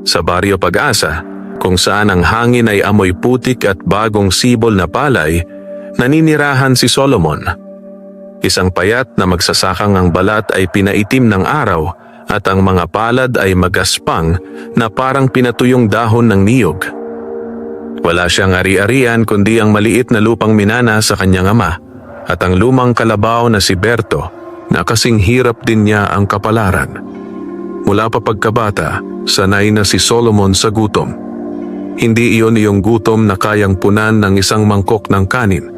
Sa Baryo Pag-asa, kung saan ang hangin ay amoy putik at bagong sibol na palay, naninirahan si Solomon. Isang payat na magsasakang ang balat ay pinaitim ng araw at ang mga palad ay magaspang na parang pinatuyong dahon ng niyog. Wala siyang ari-arian kundi ang maliit na lupang minana sa kanyang ama at ang lumang kalabaw na si Berto na kasing hirap din niya ang kapalaran. Mula pa pagkabata, sanay na si Solomon sa gutom. Hindi iyon iyong gutom na kayang punan ng isang mangkok ng kanin.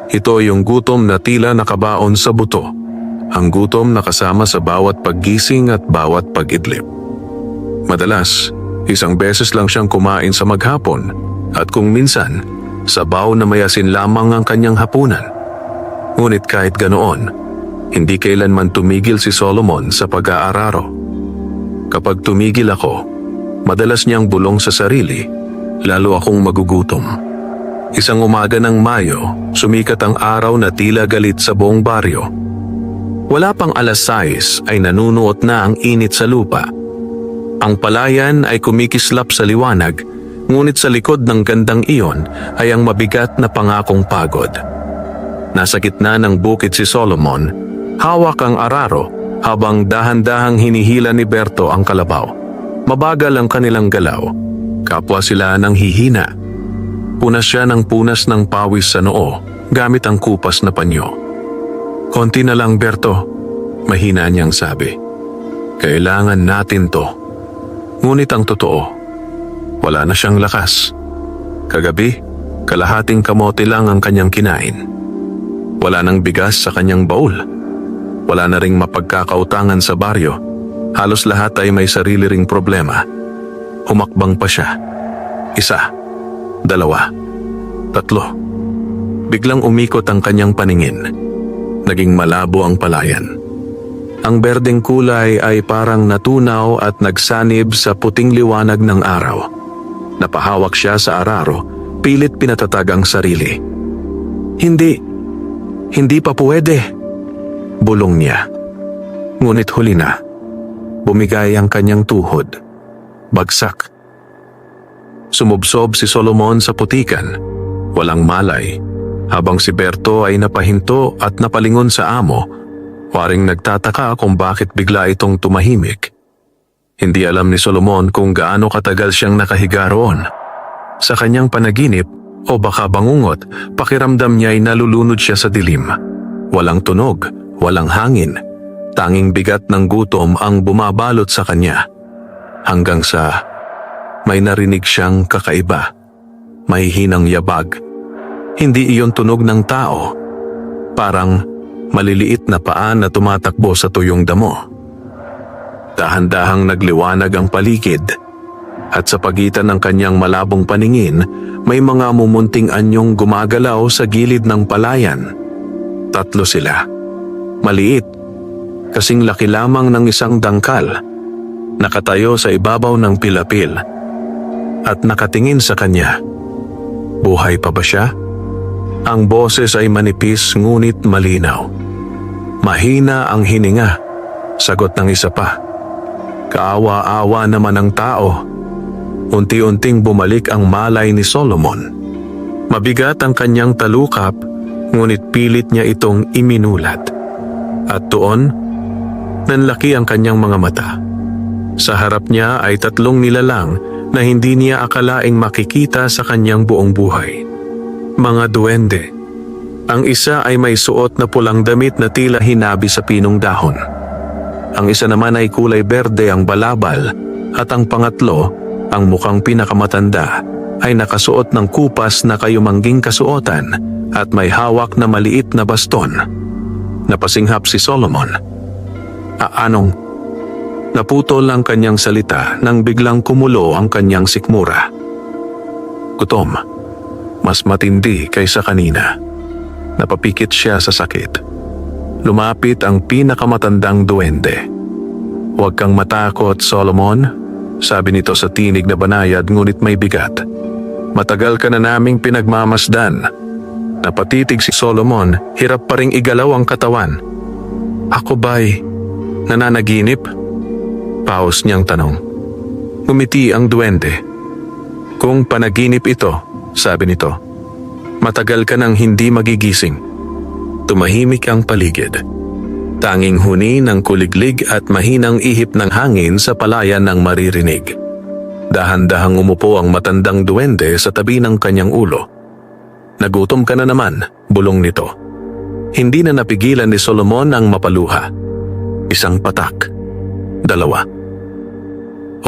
Ito yung gutom na tila nakabaon sa buto. Ang gutom na kasama sa bawat paggising at bawat pag-idlip. Madalas, isang beses lang siyang kumain sa maghapon at kung minsan, sabaw na may asin lamang ang kanyang hapunan. Ngunit kahit ganoon, hindi kailanman tumigil si Solomon sa pag-aararo. Kapag tumigil ako, madalas niyang bulong sa sarili, lalo akong magugutom. Isang umaga ng Mayo, sumikat ang araw na tila galit sa buong baryo. Wala pang 6:00 ay nanunuot na ang init sa lupa. Ang palayan ay kumikislap sa liwanag, ngunit sa likod ng gandang iyon ay ang mabigat na pangakong pagod. Nasa gitna ng bukid si Solomon, hawak ang araro habang dahan-dahang hinihila ni Berto ang kalabaw. Mabagal ang kanilang galaw, kapwa sila ng hihina. Punas siya ng punas ng pawis sa noo gamit ang kupas na panyo. "Konti na lang, Berto," mahina niyang sabi. "Kailangan natin to." Ngunit ang totoo, wala na siyang lakas. Kagabi, kalahating kamote lang ang kanyang kinain. Wala nang bigas sa kanyang baul. Wala na ring mapagkakautangan sa baryo. Halos lahat ay may sarili ring problema. Humakbang pa siya. 1, 2, 3. Biglang umikot ang kanyang paningin. Naging malabo ang palayan. Ang berdeng kulay ay parang natunaw at nagsanib sa puting liwanag ng araw. Napahawak siya sa araro, pilit pinatatag ang sarili. Hindi pa pwede," bulong niya. Ngunit huli na, bumigay ang kanyang tuhod. Bagsak. Sumubsob si Solomon sa putikan, walang malay, habang si Berto ay napahinto at napalingon sa amo, waring nagtataka kung bakit bigla itong tumahimik. Hindi alam ni Solomon kung gaano katagal siyang nakahiga roon. Sa kanyang panaginip, o baka bangungot, pakiramdam niya ay nalulunod siya sa dilim. Walang tunog, walang hangin, tanging bigat ng gutom ang bumabalot sa kanya. Hanggang sa may narinig siyang kakaiba, mahihinang yabag. Hindi iyon tunog ng tao, parang maliliit na paa na tumatakbo sa tuyong damo. Dahan-dahang nagliwanag ang paligid, at sa pagitan ng kanyang malabong paningin, may mga mumunting anyong gumagalaw sa gilid ng palayan. 3 sila. Maliit, kasing laki lamang ng isang dangkal, nakatayo sa ibabaw ng pilapil, at nakatingin sa kanya. Buhay pa ba siya? Ang boses ay manipis ngunit malinaw. Mahina ang hininga, sagot ng isa pa. Kaawa-awa naman ang tao. Unti-unting bumalik ang malay ni Solomon. Mabigat ang kanyang talukap, ngunit pilit niya itong iminulat. At doon, nanlaki ang kanyang mga mata. Sa harap niya ay 3 nilalang na hindi niya akalaing makikita sa kanyang buong buhay. Mga duwende. Ang isa ay may suot na pulang damit na tila hinabi sa pinong dahon. Ang isa naman ay kulay berde ang balabal, at ang pangatlo, ang mukhang pinakamatanda, ay nakasuot ng kupas na kayumangging kasuotan at may hawak na maliit na baston. Napasinghap si Solomon. Anong? Naputol ang kanyang salita nang biglang kumulo ang kanyang sikmura. Gutom. Mas matindi kaysa kanina. Napapikit siya sa sakit. Lumapit ang pinakamatandang duwende. "Huwag kang matakot, Solomon," sabi nito sa tinig na banayad ngunit may bigat. "Matagal ka na naming pinagmamasdan." Napatitig si Solomon, hirap pa ring igalaw ang katawan. "Ako ba'y nananaginip?" Paus niyang tanong. Ngumiti ang duwende. Kung panaginip ito, sabi nito, matagal ka nang hindi magigising. Tumahimik ang paligid. Tanging huni ng kuliglig at mahinang ihip ng hangin sa palayan ng maririnig. Dahan-dahang umupo ang matandang duwende sa tabi ng kanyang ulo. Nagutom ka na naman, bulong nito. Hindi na napigilan ni Solomon ang mapaluha. Isang patak. 2.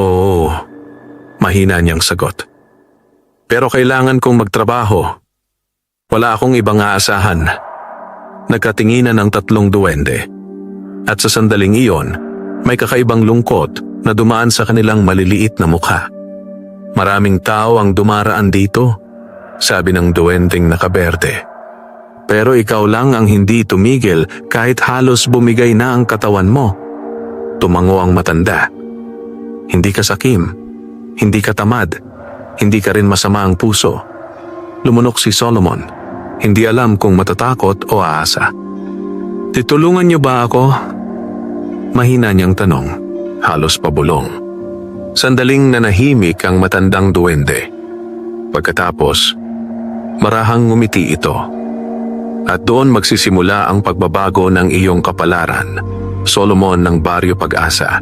Oo, mahina niyang sagot. Pero kailangan kong magtrabaho. Wala akong ibang aasahan. Nagkatinginan ang tatlong duwende. At sa sandaling iyon, may kakaibang lungkot na dumaan sa kanilang maliliit na mukha. Maraming tao ang dumaraan dito, sabi ng duwendeng nakaberde. Pero ikaw lang ang hindi tumigil kahit halos bumigay na ang katawan mo. Tumango ang matanda. Hindi ka sakim, hindi ka tamad, hindi ka rin masama ang puso. Lumunok si Solomon, hindi alam kung matatakot o aasa. Titulungan niyo ba ako? Mahina niyang tanong, halos pabulong. Sandaling nanahimik ang matandang duwende. Pagkatapos, marahang ngumiti ito. At doon magsisimula ang pagbabago ng iyong kapalaran, Solomon ng Baryo Pag-asa.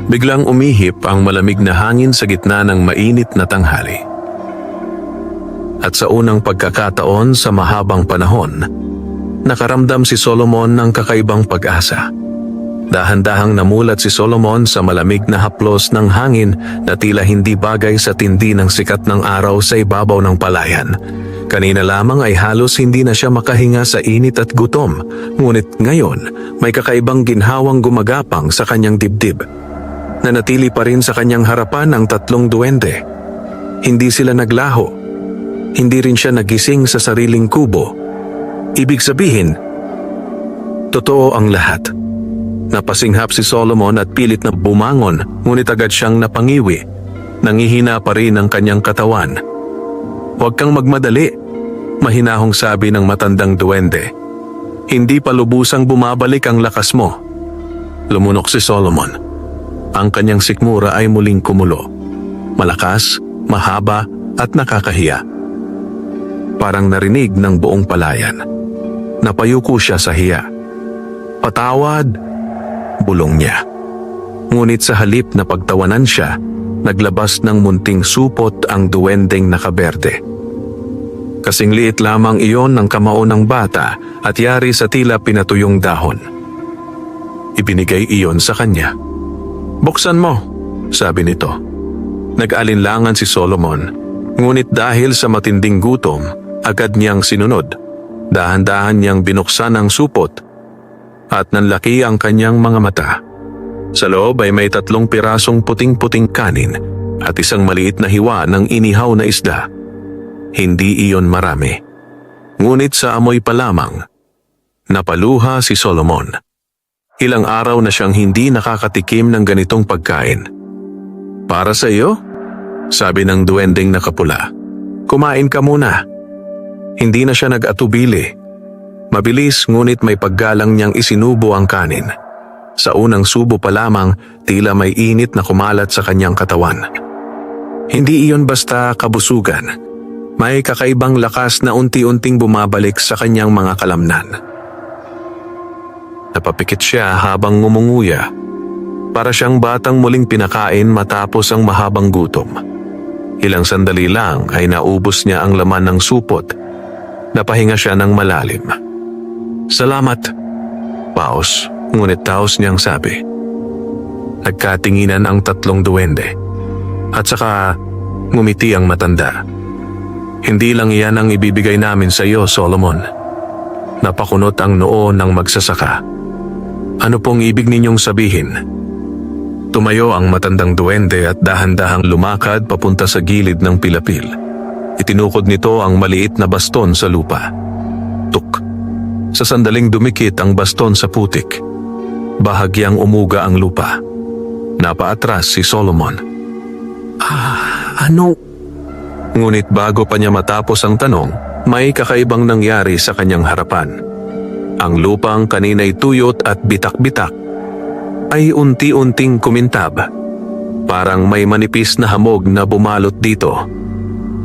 Biglang umihip ang malamig na hangin sa gitna ng mainit na tanghali. At sa unang pagkakataon sa mahabang panahon, nakaramdam si Solomon ng kakaibang pag-asa. Dahan-dahang namulat si Solomon sa malamig na haplos ng hangin na tila hindi bagay sa tindi ng sikat ng araw sa ibabaw ng palayan. Kanina lamang ay halos hindi na siya makahinga sa init at gutom, ngunit ngayon may kakaibang ginhawang gumagapang sa kanyang dibdib. Nanatili pa rin sa kanyang harapan ang tatlong duwende. Hindi sila naglaho. Hindi rin siya nagising sa sariling kubo. Ibig sabihin, totoo ang lahat. Napasinghap si Solomon at pilit na bumangon, ngunit agad siyang napangiwi. Nangihina pa rin ang kanyang katawan. Huwag kang magmadali, mahinahong sabi ng matandang duwende. Hindi pa lubusang bumabalik ang lakas mo. Lumunok si Solomon. Ang kanyang sikmura ay muling kumulo. Malakas, mahaba at nakakahiya. Parang narinig ng buong palayan. Napayuko siya sa hiya. Patawad, bulong niya. Ngunit sa halip na pagtawanan siya, naglabas ng munting supot ang duwendeng nakaberde. Kasing liit lamang iyon ng kamao ng bata at yari sa tila pinatuyong dahon. Ibinigay iyon sa kanya. Buksan mo, sabi nito. Nag-alinlangan si Solomon, ngunit dahil sa matinding gutom, agad niyang sinunod. Dahan-dahan niyang binuksan ang supot at nanlaki ang kanyang mga mata. Sa loob ay may 3 pirasong puting-puting kanin at isang maliit na hiwa ng inihaw na isda. Hindi iyon marami. Ngunit sa amoy pa lamang, napaluha si Solomon. Ilang araw na siyang hindi nakakatikim ng ganitong pagkain. Para sa iyo? Sabi ng duwendeng nakapula. Kumain ka muna. Hindi na siya nag-atubili. Mabilis ngunit may paggalang niyang isinubo ang kanin. Sa unang subo pa lamang, tila may init na kumalat sa kanyang katawan. Hindi iyon basta kabusugan. May kakaibang lakas na unti-unting bumabalik sa kanyang mga kalamnan. Napapikit siya habang ngumunguya. Para siyang batang muling pinakain matapos ang mahabang gutom. Ilang sandali lang ay naubos niya ang laman ng supot. Napahinga siya ng malalim. Salamat, paos, ngunit taos niyang sabi. Nagkatinginan ang 3 duwende. At saka ngumiti ang matanda. Hindi lang iyan ang ibibigay namin sa iyo, Solomon. Napakunot ang noo ng magsasaka. Ano pong ibig ninyong sabihin? Tumayo ang matandang duwende at dahan-dahang lumakad papunta sa gilid ng pilapil. Itinukod nito ang maliit na baston sa lupa. Tuk. Sa sandaling dumikit ang baston sa putik. Bahagyang umuga ang lupa. Napaatras si Solomon. Ano? Ngunit bago pa niya matapos ang tanong, may kakaibang nangyari sa kanyang harapan. Ang lupang kanina'y tuyot at bitak-bitak ay unti-unting kumintab. Parang may manipis na hamog na bumalot dito.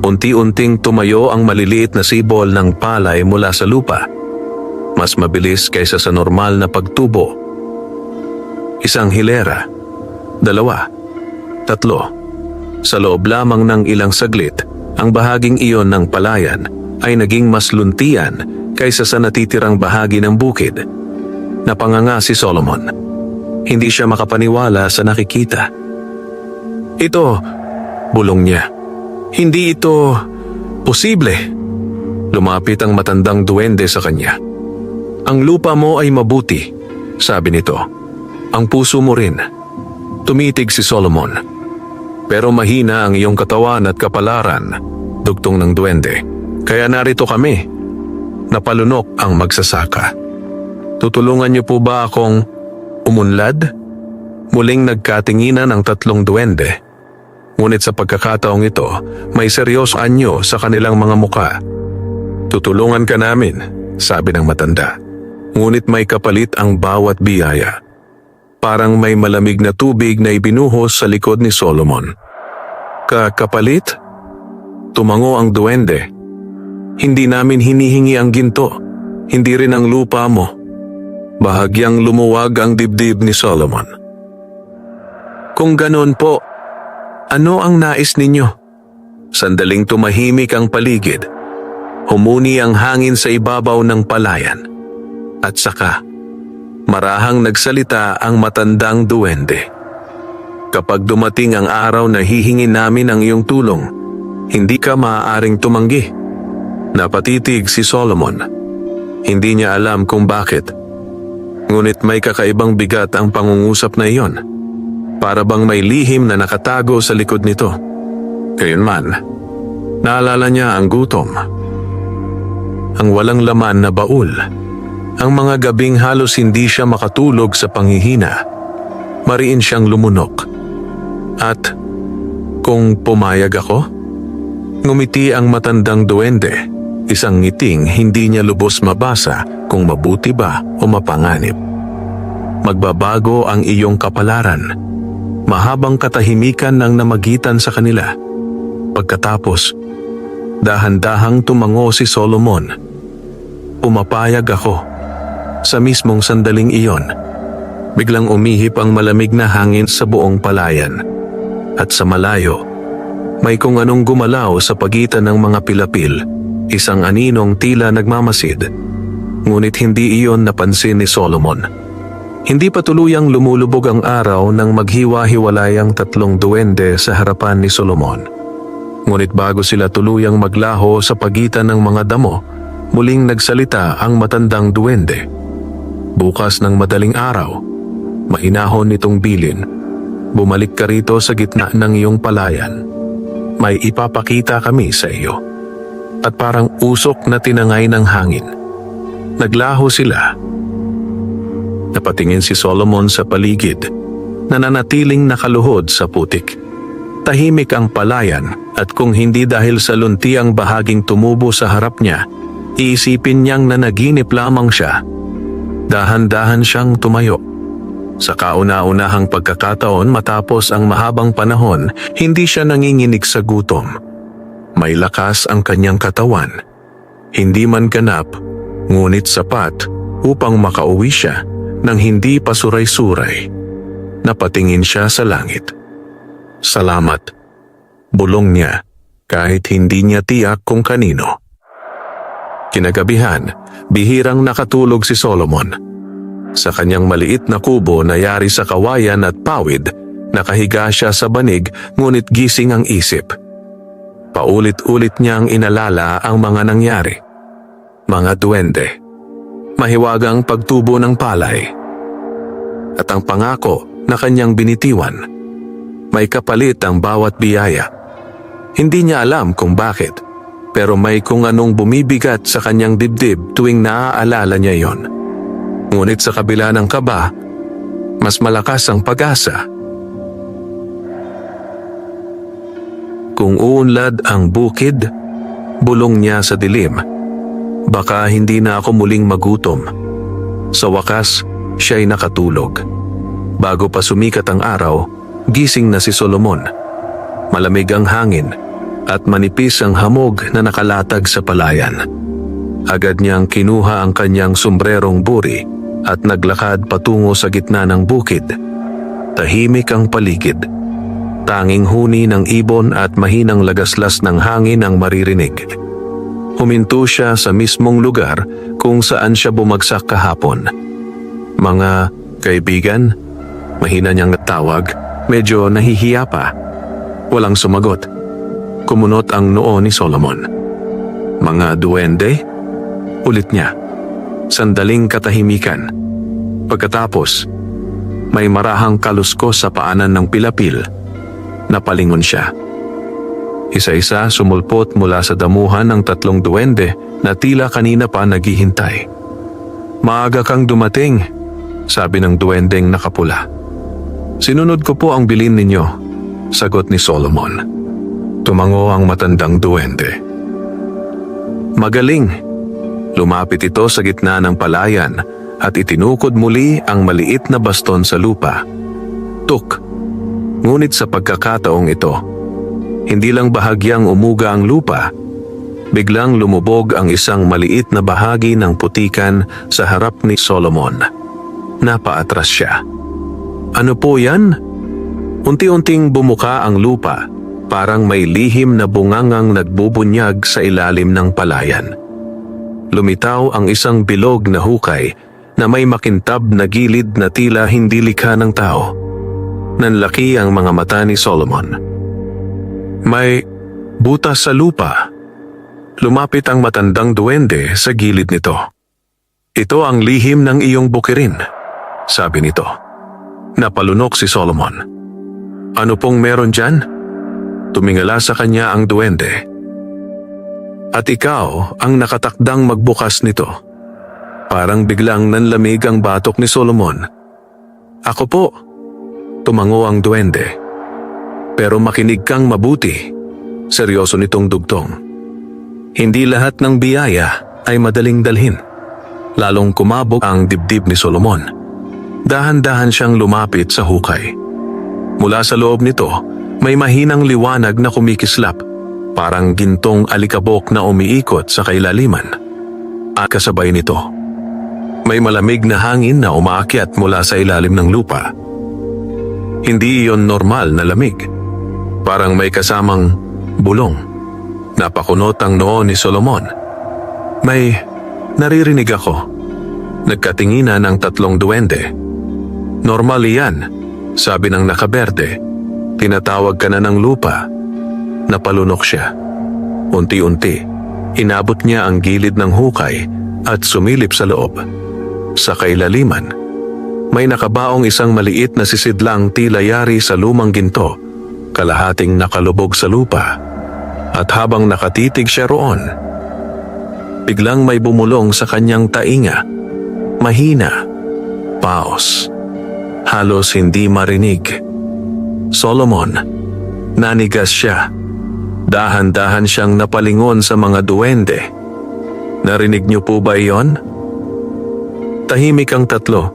Unti-unting tumayo ang maliliit na sibol ng palay mula sa lupa. Mas mabilis kaysa sa normal na pagtubo. Isang hilera, 2, 3. Sa loob lamang ng ilang saglit, ang bahaging iyon ng palayan ay naging mas luntian kaysa sa natitirang bahagi ng bukid. Napanganga si Solomon. Hindi siya makapaniwala sa nakikita. Ito, bulong niya. Hindi ito posible. Lumapit ang matandang duwende sa kanya. Ang lupa mo ay mabuti, sabi nito. Ang puso mo rin. Tumitig si Solomon. Pero mahina ang iyong katawan at kapalaran, dugtong ng duwende. Kaya narito kami. Napalunok ang magsasaka. Tutulungan niyo po ba akong umunlad? Muling nagkatinginan ang tatlong duwende. Ngunit sa pagkakataong ito, may seryoso anyo sa kanilang mga muka. Tutulungan ka namin, sabi ng matanda. Ngunit may kapalit ang bawat biyaya. Parang may malamig na tubig na ibinuhos sa likod ni Solomon. Kapalit? Tumango ang duwende. Hindi namin hinihingi ang ginto, hindi rin ang lupa mo. Bahagyang lumuwag ang dibdib ni Solomon. Kung ganon po, ano ang nais ninyo? Sandaling tumahimik ang paligid. Humuni ang hangin sa ibabaw ng palayan. At saka, marahang nagsalita ang matandang duwende. Kapag dumating ang araw na hihingin namin ang iyong tulong, hindi ka maaaring tumanggi. Napatitig si Solomon. Hindi niya alam kung bakit. Ngunit may kakaibang bigat ang pangungusap na iyon. Para bang may lihim na nakatago sa likod nito. Gayunman, naalala niya ang gutom. Ang walang laman na baul. Ang mga gabing halos hindi siya makatulog sa panghihina. Mariin siyang lumunok. At kung pumayag ako? Ngumiti ang matandang duwende. Isang ngiting hindi niya lubos mabasa kung mabuti ba o mapanganib. Magbabago ang iyong kapalaran. Mahabang katahimikan ang namagitan sa kanila. Pagkatapos, dahan-dahang tumango si Solomon. Pumapayag ako. Sa mismong sandaling iyon, biglang umihip ang malamig na hangin sa buong palayan. At sa malayo, may kung anong gumalaw sa pagitan ng mga pilapil, isang aninong tila nagmamasid. Ngunit hindi iyon napansin ni Solomon. Hindi pa tuluyang lumulubog ang araw nang maghiwa-hiwalay ang tatlong duwende sa harapan ni Solomon. Ngunit bago sila tuluyang maglaho sa pagitan ng mga damo, muling nagsalita ang matandang duwende. Bukas ng madaling araw, mahinahon nitong bilin, bumalik ka rito sa gitna ng iyong palayan. May ipapakita kami sa iyo. At parang usok na tinangay ng hangin. Naglaho sila. Napatingin si Solomon sa paligid, nananatiling nakaluhod sa putik. Tahimik ang palayan at kung hindi dahil sa lunti ang bahaging tumubo sa harap niya, iisipin niyang nanaginip lamang siya. Dahan-dahan siyang tumayo. Sa kauna-unahang pagkakataon matapos ang mahabang panahon, hindi siya nanginginig sa gutom. May lakas ang kanyang katawan. Hindi man ganap, ngunit sapat upang makauwi siya nang hindi pa suray-suray. Napatingin siya sa langit. Salamat, bulong niya kahit hindi niya tiyak kung kanino. Kinagabihan, bihirang nakatulog si Solomon. Sa kanyang maliit na kubo na yari sa kawayan at pawid, nakahiga siya sa banig ngunit gising ang isip. Paulit-ulit niyang inalala ang mga nangyari. Mga duwende. Mahiwagang pagtubo ng palay. At ang pangako na kanyang binitiwan. May kapalit ang bawat biyaya. Hindi niya alam kung bakit, pero may kung anong bumibigat sa kanyang dibdib tuwing naaalala niya yon. Ngunit sa kabila ng kaba, mas malakas ang pag-asa. Kung uunlad ang bukid, bulong niya sa dilim. Baka hindi na ako muling magutom. Sa wakas, siya'y nakatulog. Bago pa sumikat ang araw, gising na si Solomon. Malamig ang hangin at manipis ang hamog na nakalatag sa palayan. Agad niyang kinuha ang kanyang sombrerong buri at naglakad patungo sa gitna ng bukid. Tahimik ang paligid. Tanging huni ng ibon at mahinang lagaslas ng hangin ang maririnig. Huminto siya sa mismong lugar kung saan siya bumagsak kahapon. "Mga kaibigan?" Mahina niyang tawag, medyo nahihiya pa. Walang sumagot. Kumunot ang noo ni Solomon. "Mga duwende?" Ulit niya. Sandaling katahimikan. Pagkatapos, may marahang kaluskos sa paanan ng pilapil. Napalingon siya. Isa-isa sumulpot mula sa damuhan ng 3 duwende na tila kanina pa naghihintay. "Maaga kang dumating," sabi ng duwendeng nakapula. "Sinunod ko po ang bilin ninyo," sagot ni Solomon. Tumango ang matandang duwende. "Magaling." Lumapit ito sa gitna ng palayan at itinukod muli ang maliit na baston sa lupa. Tuk! Ngunit sa pagkakataong ito, hindi lang bahagyang umuga ang lupa, biglang lumubog ang isang maliit na bahagi ng putikan sa harap ni Solomon. Napaatras siya. "Ano po yan?" Unti-unting bumuka ang lupa, parang may lihim na bungangang nagbubunyag sa ilalim ng palayan. Lumitaw ang isang bilog na hukay na may makintab na gilid na tila hindi likha ng tao. Nanlaki ang mga mata ni Solomon. "May butas sa lupa." Lumapit ang matandang duwende sa gilid nito. "Ito ang lihim ng iyong bukirin," sabi nito. Napalunok si Solomon. "Ano pong meron dyan?" Tumingala sa kanya ang duwende. "At ikaw ang nakatakdang magbukas nito." Parang biglang nanlamig ang batok ni Solomon. "Ako po," tumango ang duwende. "Pero makinig kang mabuti." Seryoso nitong dugtong. "Hindi lahat ng biyaya ay madaling dalhin." Lalong kumabog ang dibdib ni Solomon. Dahan-dahan siyang lumapit sa hukay. Mula sa loob nito, may mahinang liwanag na kumikislap, parang gintong alikabok na umiikot sa kailaliman. At kasabay nito, may malamig na hangin na umaakyat mula sa ilalim ng lupa. Hindi iyon normal na lamig. Parang may kasamang bulong. Napakunot ang noo ni Solomon. "May naririnig ako." Nagkatinginan ang 3 duwende. "Normal iyan," sabi ng nakaberde. "Tinatawag ka na ng lupa." Napalunok siya. Unti-unti, inabot niya ang gilid ng hukay at sumilip sa loob. Sa kailaliman, may nakabaong isang maliit na sisidlang tila yari sa lumang ginto, kalahating nakalubog sa lupa. At habang nakatitig siya roon, biglang may bumulong sa kanyang tainga. Mahina, paos, halos hindi marinig. "Solomon," nanigas siya. Dahan-dahan siyang napalingon sa mga duwende. "Narinig niyo po ba iyon?" Tahimik ang 3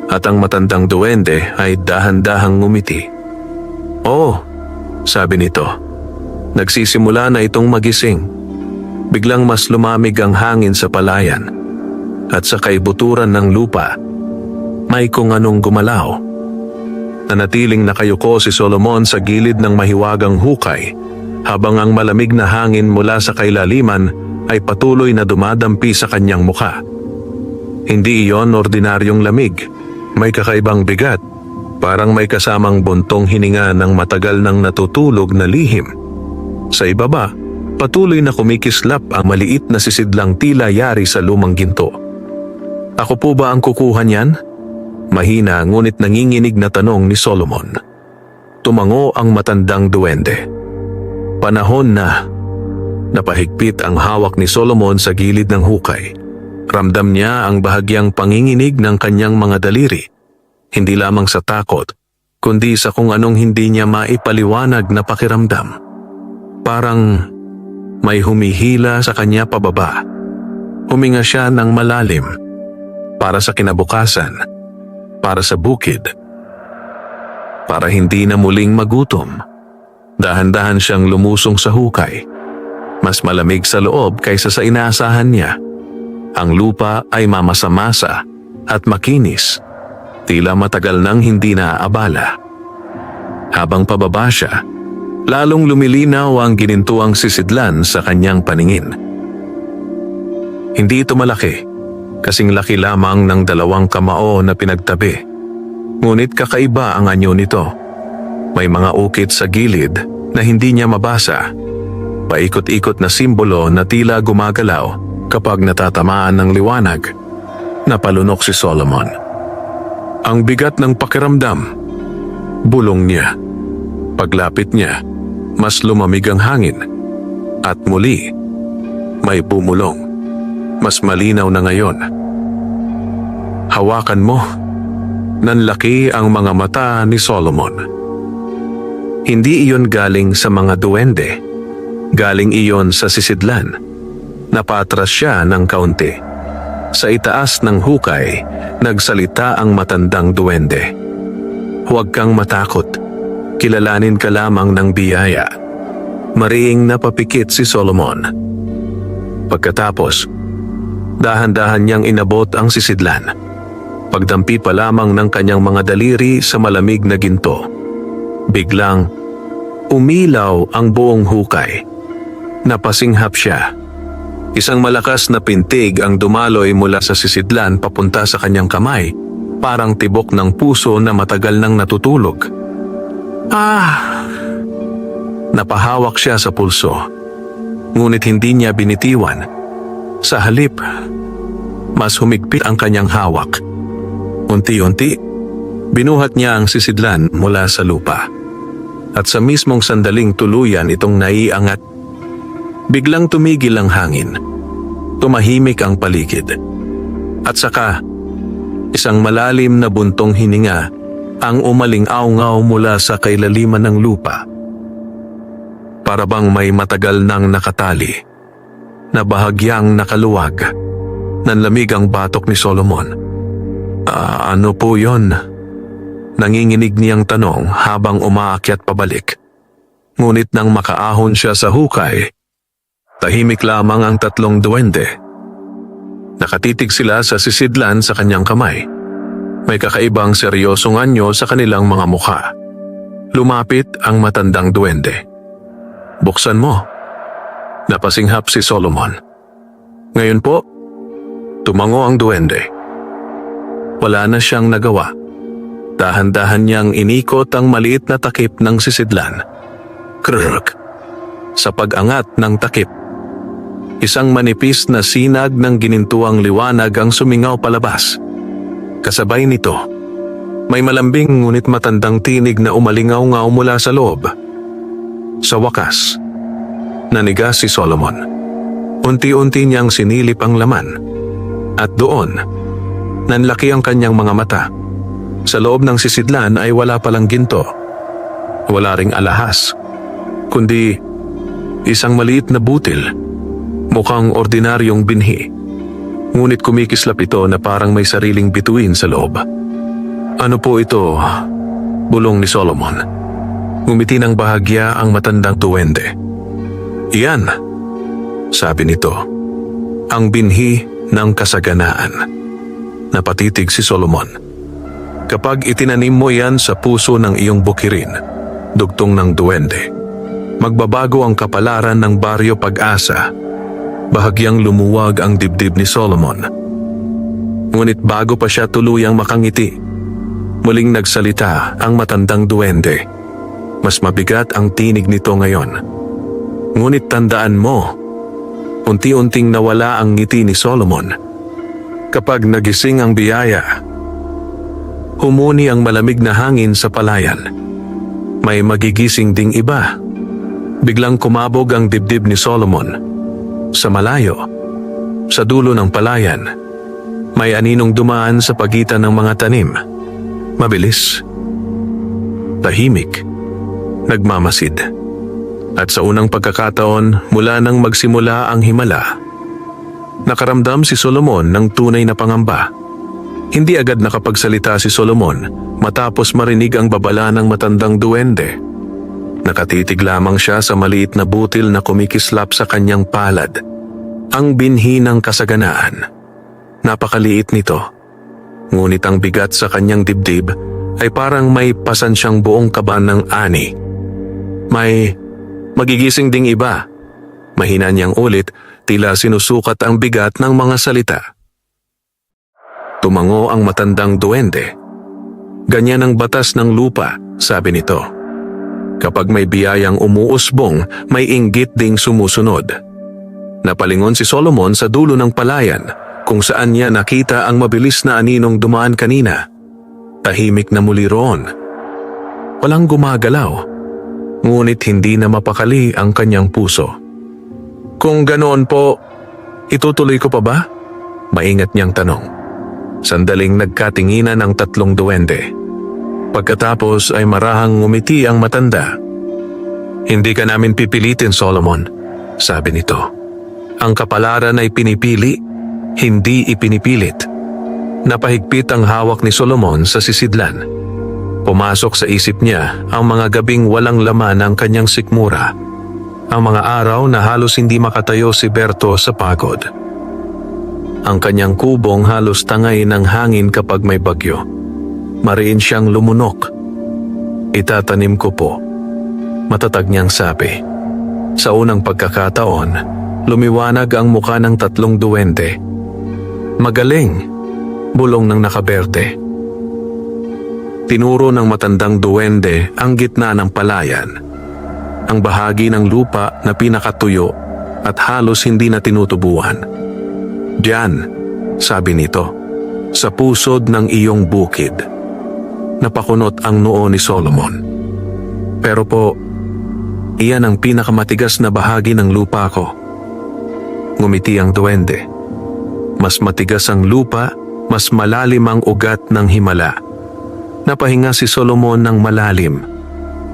at ang matandang duwende ay dahan-dahang ngumiti. "Oo," sabi nito. Nagsisimula na itong magising. Biglang mas lumamig ang hangin sa palayan at sa kaibuturan ng lupa, may kung anong gumalaw. Nanatiling nakayuko si Solomon sa gilid ng mahiwagang hukay habang ang malamig na hangin mula sa kailaliman ay patuloy na dumadampi sa kanyang mukha. Hindi iyon ordinaryong lamig, may kakaibang bigat, parang may kasamang buntong hininga ng matagal nang natutulog na lihim. Sa ibaba, patuloy na kumikislap ang maliit na sisidlang tila yari sa lumang ginto. "Ako po ba ang kukuha niyan?" Mahina ngunit nanginginig na tanong ni Solomon. Tumango ang matandang duwende. "Panahon na." Napahigpit ang hawak ni Solomon sa gilid ng hukay. Ramdam niya ang bahagyang panginginig ng kanyang mga daliri, hindi lamang sa takot, kundi sa kung anong hindi niya maipaliwanag na pakiramdam. Parang may humihila sa kanya pababa. Huminga siya ng malalim, para sa kinabukasan, para sa bukid, para hindi na muling magutom. Dahan-dahan siyang lumusong sa hukay. Mas malamig sa loob kaysa sa inaasahan niya. Ang lupa ay mamasa-masa at makinis. Tila matagal nang hindi naaabala. Habang pababa siya, lalong lumilinaw ang ginintuang sisidlan sa kanyang paningin. Hindi ito malaki, kasing laki lamang ng 2 kamao na pinagtabi. Ngunit kakaiba ang anyo nito. May mga ukit sa gilid na hindi niya mabasa. Paikot-ikot na simbolo na tila gumagalaw kapag natatamaan ng liwanag. Napalunok si Solomon. Ang bigat ng pakiramdam. Bulong niya. Paglapit niya, mas lumamig ang hangin. At muli, may bumulong. Mas malinaw na ngayon. Hawakan mo. Nanlaki ang mga mata ni Solomon. Hindi iyon galing sa mga duwende. Galing iyon sa sisidlan. Napatras siya ng kaunti. Sa itaas ng hukay, nagsalita ang matandang duwende. Huwag kang matakot. Kilalanin ka lamang ng biyaya. Mariing napapikit si Solomon. Pagkatapos, dahan-dahan niyang inabot ang sisidlan. Pagdampi pa lamang ng kanyang mga daliri sa malamig na ginto. Biglang, umilaw ang buong hukay. Napasinghap siya. Isang malakas na pintig ang dumaloy mula sa sisidlan papunta sa kanyang kamay, parang tibok ng puso na matagal nang natutulog. Napahawak siya sa pulso. Ngunit hindi niya binitiwan. Sa halip, mas humigpit ang kanyang hawak. Unti-unti, binuhat niya ang sisidlan mula sa lupa. At sa mismong sandaling tuluyan itong naiangat. Biglang tumigil ang hangin. Tumahimik ang paligid. At saka, isang malalim na buntong hininga ang umaling-aungaw mula sa kailaliman ng lupa. Para bang may matagal nang nakatali, na bahagyang nakaluwag. Nanlamig ang batok ni Solomon. Ano po yon? Nanginginig niyang tanong habang umaakyat pabalik. Ngunit nang makaahon siya sa hukay, tahimik lamang ang 3 duwende. Nakatitig sila sa sisidlan sa kanyang kamay. May kakaibang seryosong anyo sa kanilang mga mukha. Lumapit ang matandang duwende. Buksan mo. Napasinghap si Solomon. Ngayon po, tumango ang duwende. Wala na siyang nagawa. Dahan-dahan niyang inikot ang maliit na takip ng sisidlan. Krrrk! Sa pag-angat ng takip, isang manipis na sinag ng ginintuang liwanag ang sumingaw palabas. Kasabay nito, may malambing ngunit matandang tinig na umalingaw-ngaw mula sa loob. Sa wakas, naniga si Solomon. Unti-unti niyang sinilip ang laman. At doon, nanlaki ang kanyang mga mata. Sa loob ng sisidlan ay wala palang ginto. Wala ring alahas, kundi isang maliit na butil. Mukhang ordinaryong binhi. Ngunit kumikislap ito na parang may sariling bituin sa loob. Ano po ito? Bulong ni Solomon. Ngumiti ng bahagya ang matandang duwende. Iyan, sabi nito, ang binhi ng kasaganaan. Napatitig si Solomon. Kapag itinanim mo yan sa puso ng iyong bukirin, dugtong ng duwende, magbabago ang kapalaran ng baryo Pag-asa. Bahagyang lumuwag ang dibdib ni Solomon. Ngunit bago pa siya tuluyang makangiti, muling nagsalita ang matandang duwende. Mas mabigat ang tinig nito ngayon. Ngunit tandaan mo, unti-unting nawala ang ngiti ni Solomon. Kapag nagising ang biyaya, humuni ang malamig na hangin sa palayan. May magigising ding iba. Biglang kumabog ang dibdib ni Solomon. Sa malayo, sa dulo ng palayan, may aninong dumaan sa pagitan ng mga tanim. Mabilis, tahimik, nagmamasid. At sa unang pagkakataon, mula nang magsimula ang himala, nakaramdam si Solomon ng tunay na pangamba. Hindi agad nakapagsalita si Solomon matapos marinig ang babala ng matandang duwende. Nakatitig lamang siya sa maliit na butil na kumikislap sa kanyang palad. Ang binhi ng kasaganaan. Napakaliit nito. Ngunit ang bigat sa kanyang dibdib ay parang may pasan siyang buong kaban ng ani. May magigising ding iba. Mahina niyang ulit, tila sinusukat ang bigat ng mga salita. Tumango ang matandang duwende. Ganyan ang batas ng lupa, sabi nito. Kapag may biyayang umuusbong, may inggit ding sumusunod. Napalingon si Solomon sa dulo ng palayan kung saan niya nakita ang mabilis na aninong dumaan kanina. Tahimik na muli roon. Walang gumagalaw, ngunit hindi na mapakali ang kanyang puso. Kung ganoon po, itutuloy ko pa ba? Maingat niyang tanong. Sandaling nagkatinginan ang tatlong duwende. Pagkatapos ay marahang ngumiti ang matanda. Hindi ka namin pipilitin, Solomon, sabi nito. Ang kapalaran ay pinipili, hindi ipinipilit. Napahigpit ang hawak ni Solomon sa sisidlan. Pumasok sa isip niya ang mga gabing walang laman ng kanyang sikmura. Ang mga araw na halos hindi makatayo si Berto sa pagod. Ang kanyang kubong halos tangay ng hangin kapag may bagyo. Mariin siyang lumunok. Itatanim ko po, matatag niyang sabi. Sa unang pagkakataon, lumiwanag ang muka ng tatlong duwende. Magaling, bulong ng nakaberte. Tinuro ng matandang duwende ang gitna ng palayan. Ang bahagi ng lupa na pinakatuyo at halos hindi na tinutubuan. Diyan, sabi nito, sa pusod ng iyong bukid. Napakunot ang noo ni Solomon. Pero po, iyan ang pinakamatigas na bahagi ng lupa ko. Ngumiti ang duwende. Mas matigas ang lupa, mas malalim ang ugat ng himala. Napahinga si Solomon ng malalim.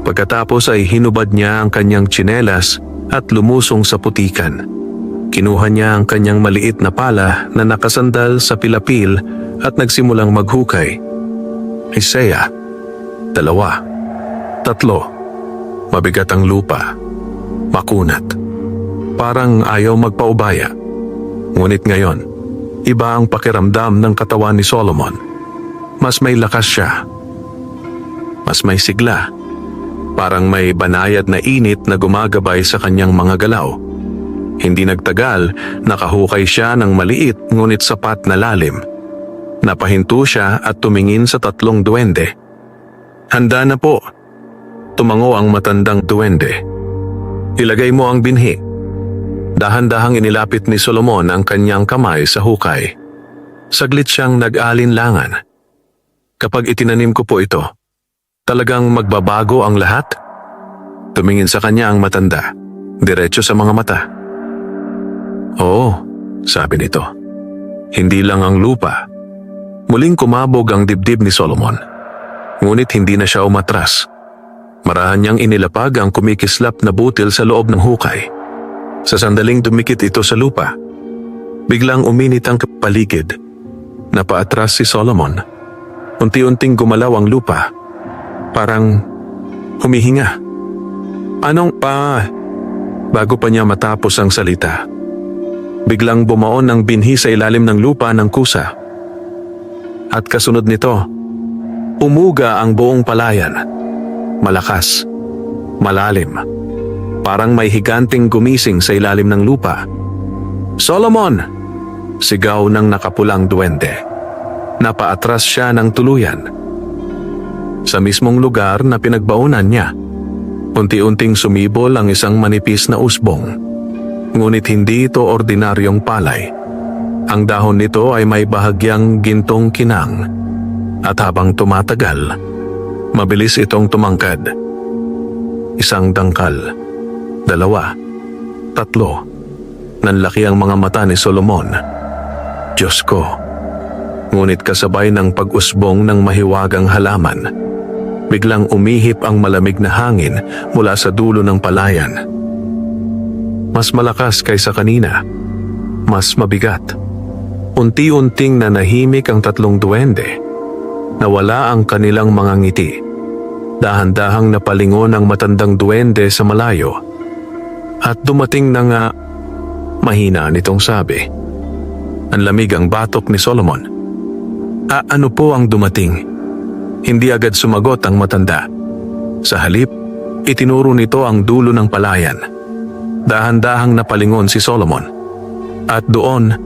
Pagkatapos ay hinubad niya ang kanyang tsinelas at lumusong sa putikan. Kinuha niya ang kanyang maliit na pala na nakasandal sa pilapil at nagsimulang maghukay. Isaiah, 2, 3. Mabigat ang lupa. Makunat. Parang ayaw magpaubaya. Ngunit ngayon, iba ang pakiramdam ng katawan ni Solomon. Mas may lakas siya. Mas may sigla. Parang may banayad na init na gumagabay sa kanyang mga galaw. Hindi nagtagal, nakahukay siya ng maliit ngunit sapat na lalim. Napahinto siya at tumingin sa tatlong duwende. Handa na po. Tumango ang matandang duwende. Ilagay mo ang binhi. Dahan-dahang inilapit ni Solomon ang kanyang kamay sa hukay. Saglit siyang nag-alinlangan. Kapag itinanim ko po ito, talagang magbabago ang lahat? Tumingin sa kanya ang matanda, diretso sa mga mata. Oo, sabi nito. Hindi lang ang lupa. Muling kumabog ang dibdib ni Solomon. Ngunit hindi na siya umatras. Marahan niyang inilapag ang kumikislap na butil sa loob ng hukay. Sa sandaling dumikit ito sa lupa, biglang uminit ang paligid. Napaatras si Solomon. Unti-unting gumalaw ang lupa. Parang humihinga. Anong pa? Bago pa niya matapos ang salita, biglang bumaon ang binhi sa ilalim ng lupa ng kusa. At kasunod nito, umuga ang buong palayan. Malakas, malalim. Parang may higanting gumising sa ilalim ng lupa. Solomon! Sigaw ng nakapulang duwende. Napaatras siya ng tuluyan. Sa mismong lugar na pinagbaunan niya, unti-unting sumibol ang isang manipis na usbong. Ngunit hindi ito ordinaryong palay. Ang dahon nito ay may bahagyang gintong kinang. At habang tumatagal, mabilis itong tumangkad. Isang dangkal, 2, 3. Nanlaki ang mga mata ni Solomon. Diyos ko! Ngunit kasabay ng pag-usbong ng mahiwagang halaman, biglang umihip ang malamig na hangin mula sa dulo ng palayan. Mas malakas kaysa kanina, mas mabigat. Unti-unting nanahimik ang tatlong duwende. Nawala ang kanilang mga ngiti. Dahan-dahang napalingon ang matandang duwende sa malayo. At dumating na nga, mahina nitong sabi. Ang lamig ang batok ni Solomon. Ano po ang dumating? Hindi agad sumagot ang matanda. Sa halip, itinuro nito ang dulo ng palayan. Dahan-dahang napalingon si Solomon. At doon,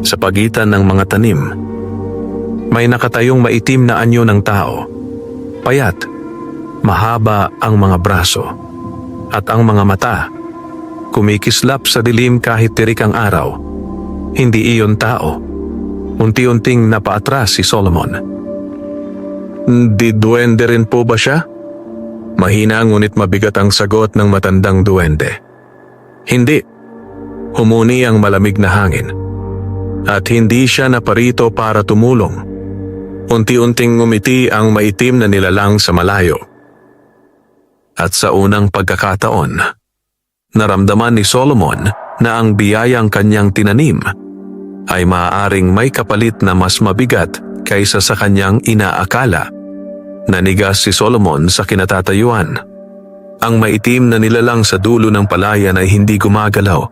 sa pagitan ng mga tanim, may nakatayong maitim na anyo ng tao. Payat, mahaba ang mga braso, at ang mga mata, kumikislap sa dilim kahit tirik ang araw. Hindi iyon tao. Unti-unting napaatras si Solomon. Di duwende rin po ba siya? Mahina ngunit mabigat ang sagot ng matandang duwende. Hindi. Humuni ang malamig na hangin. At hindi siya naparito para tumulong. Unti-unting ngumiti ang maitim na nilalang sa malayo. At sa unang pagkakataon, naramdaman ni Solomon na ang biyayang kanyang tinanim ay maaaring may kapalit na mas mabigat kaysa sa kanyang inaakala. Nanigas si Solomon sa kinatatayuan. Ang maitim na nilalang sa dulo ng palayan ay hindi gumagalaw,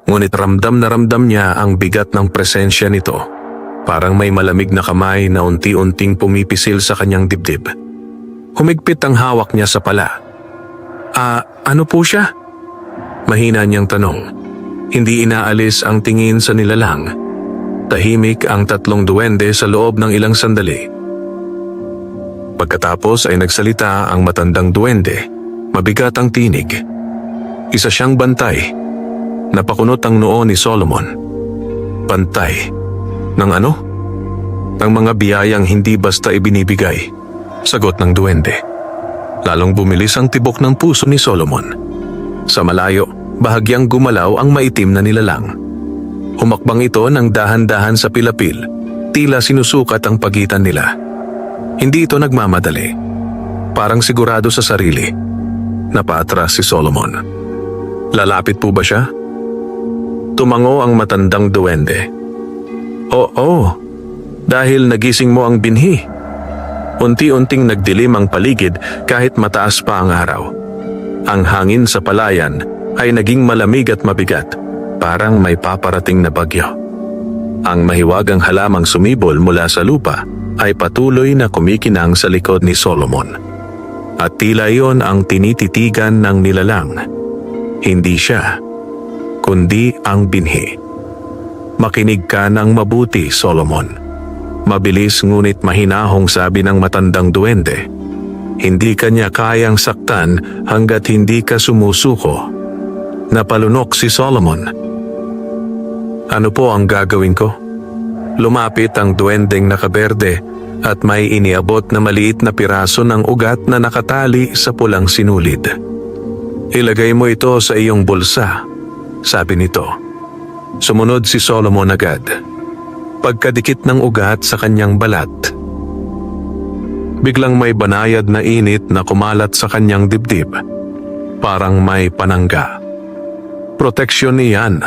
ngunit ramdam na ramdam niya ang bigat ng presensya nito. Parang may malamig na kamay na unti-unting pumipisil sa kanyang dibdib. Humigpit ang hawak niya sa pala. Ano po siya? Mahina niyang tanong. Hindi inaalis ang tingin sa nilalang. Tahimik ang tatlong duwende sa loob ng ilang sandali. Pagkatapos ay nagsalita ang matandang duwende. Mabigat ang tinig. Isa siyang bantay. Napakunot ang noo ni Solomon. Bantay. Ng ano? Ng mga biyayang hindi basta ibinibigay. Sagot ng duwende. Lalong bumilis ang tibok ng puso ni Solomon. Sa malayo, bahagyang gumalaw ang maitim na nilalang. Humakbang ito ng dahan-dahan sa pilapil, tila sinusukat ang pagitan nila. Hindi ito nagmamadali. Parang sigurado sa sarili. Napaatras si Solomon. Lalapit po ba siya? Tumango ang matandang duwende. Oo, dahil nagising mo ang binhi. Unti-unting nagdilim ang paligid kahit mataas pa ang araw. Ang hangin sa palayan ay naging malamig at mabigat, parang may paparating na bagyo. Ang mahiwagang halamang sumibol mula sa lupa ay patuloy na kumikinang sa likod ni Solomon. At tila iyon ang tinititigan ng nilalang. Hindi siya, kundi ang binhi. Makinig ka ng mabuti, Solomon. Mabilis ngunit mahinahong sabi ng matandang duwende. Hindi kanya kayang saktan hanggat hindi ka sumusuko. Napalunok si Solomon. Ano po ang gagawin ko? Lumapit ang duwendeng nakaberde at may iniabot na maliit na piraso ng ugat na nakatali sa pulang sinulid. Ilagay mo ito sa iyong bulsa, sabi nito. Sumunod si Solomon agad. Pagkadikit ng ugat sa kanyang balat, biglang may banayad na init na kumalat sa kanyang dibdib. Parang may panangga. Proteksyon niyan,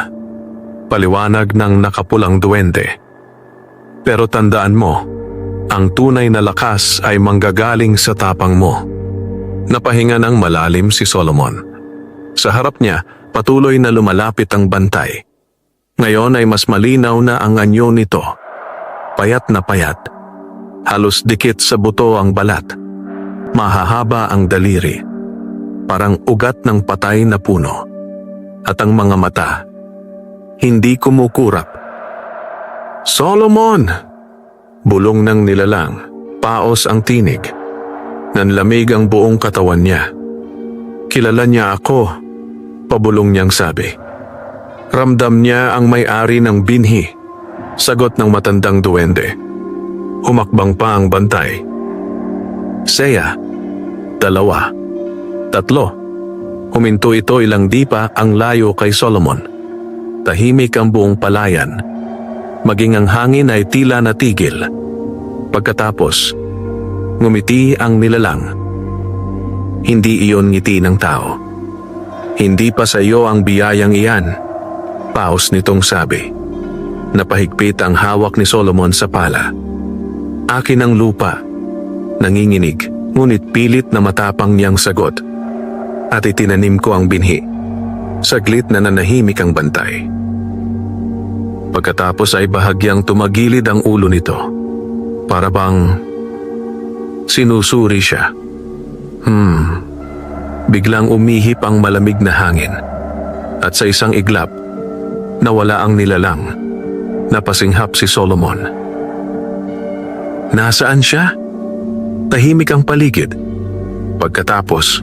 paliwanag ng nakapulang duwende. Pero tandaan mo, ang tunay na lakas ay manggagaling sa tapang mo. Napahinga ng malalim si Solomon. Sa harap niya, patuloy na lumalapit ang bantay. Ngayon ay mas malinaw na ang anyo nito. Payat na payat. Halos dikit sa buto ang balat. Mahahaba ang daliri. Parang ugat ng patay na puno. At ang mga mata, hindi kumukurap. Solomon! Bulong ng nilalang. Paos ang tinig. Nanlamig ang buong katawan niya. Kilala niya ako, pabulong niyang sabi. Ramdam niya ang may-ari ng binhi. Sagot ng matandang duwende. Humakbang pa ang bantay. Seya, 2, 3. Huminto ito ilang dipa ang layo kay Solomon. Tahimik ang buong palayan. Maging ang hangin ay tila natigil. Pagkatapos, ngumiti ang nilalang. Hindi iyon ngiti ng tao. Hindi pa sa iyo ang biyayang iyan. Paus nitong sabi. Napahigpit ang hawak ni Solomon sa pala. Akin ang lupa. Nanginginig, ngunit pilit na matapang niyang sagot. At itinanim ko ang binhi. Saglit na nanahimik ang bantay. Pagkatapos ay bahagyang tumagilid ang ulo nito. Para bang sinusuri siya. Biglang umihip ang malamig na hangin. At sa isang iglap, nawala ang nilalang. Napasinghap si Solomon. Nasaan siya? Tahimik ang paligid. Pagkatapos,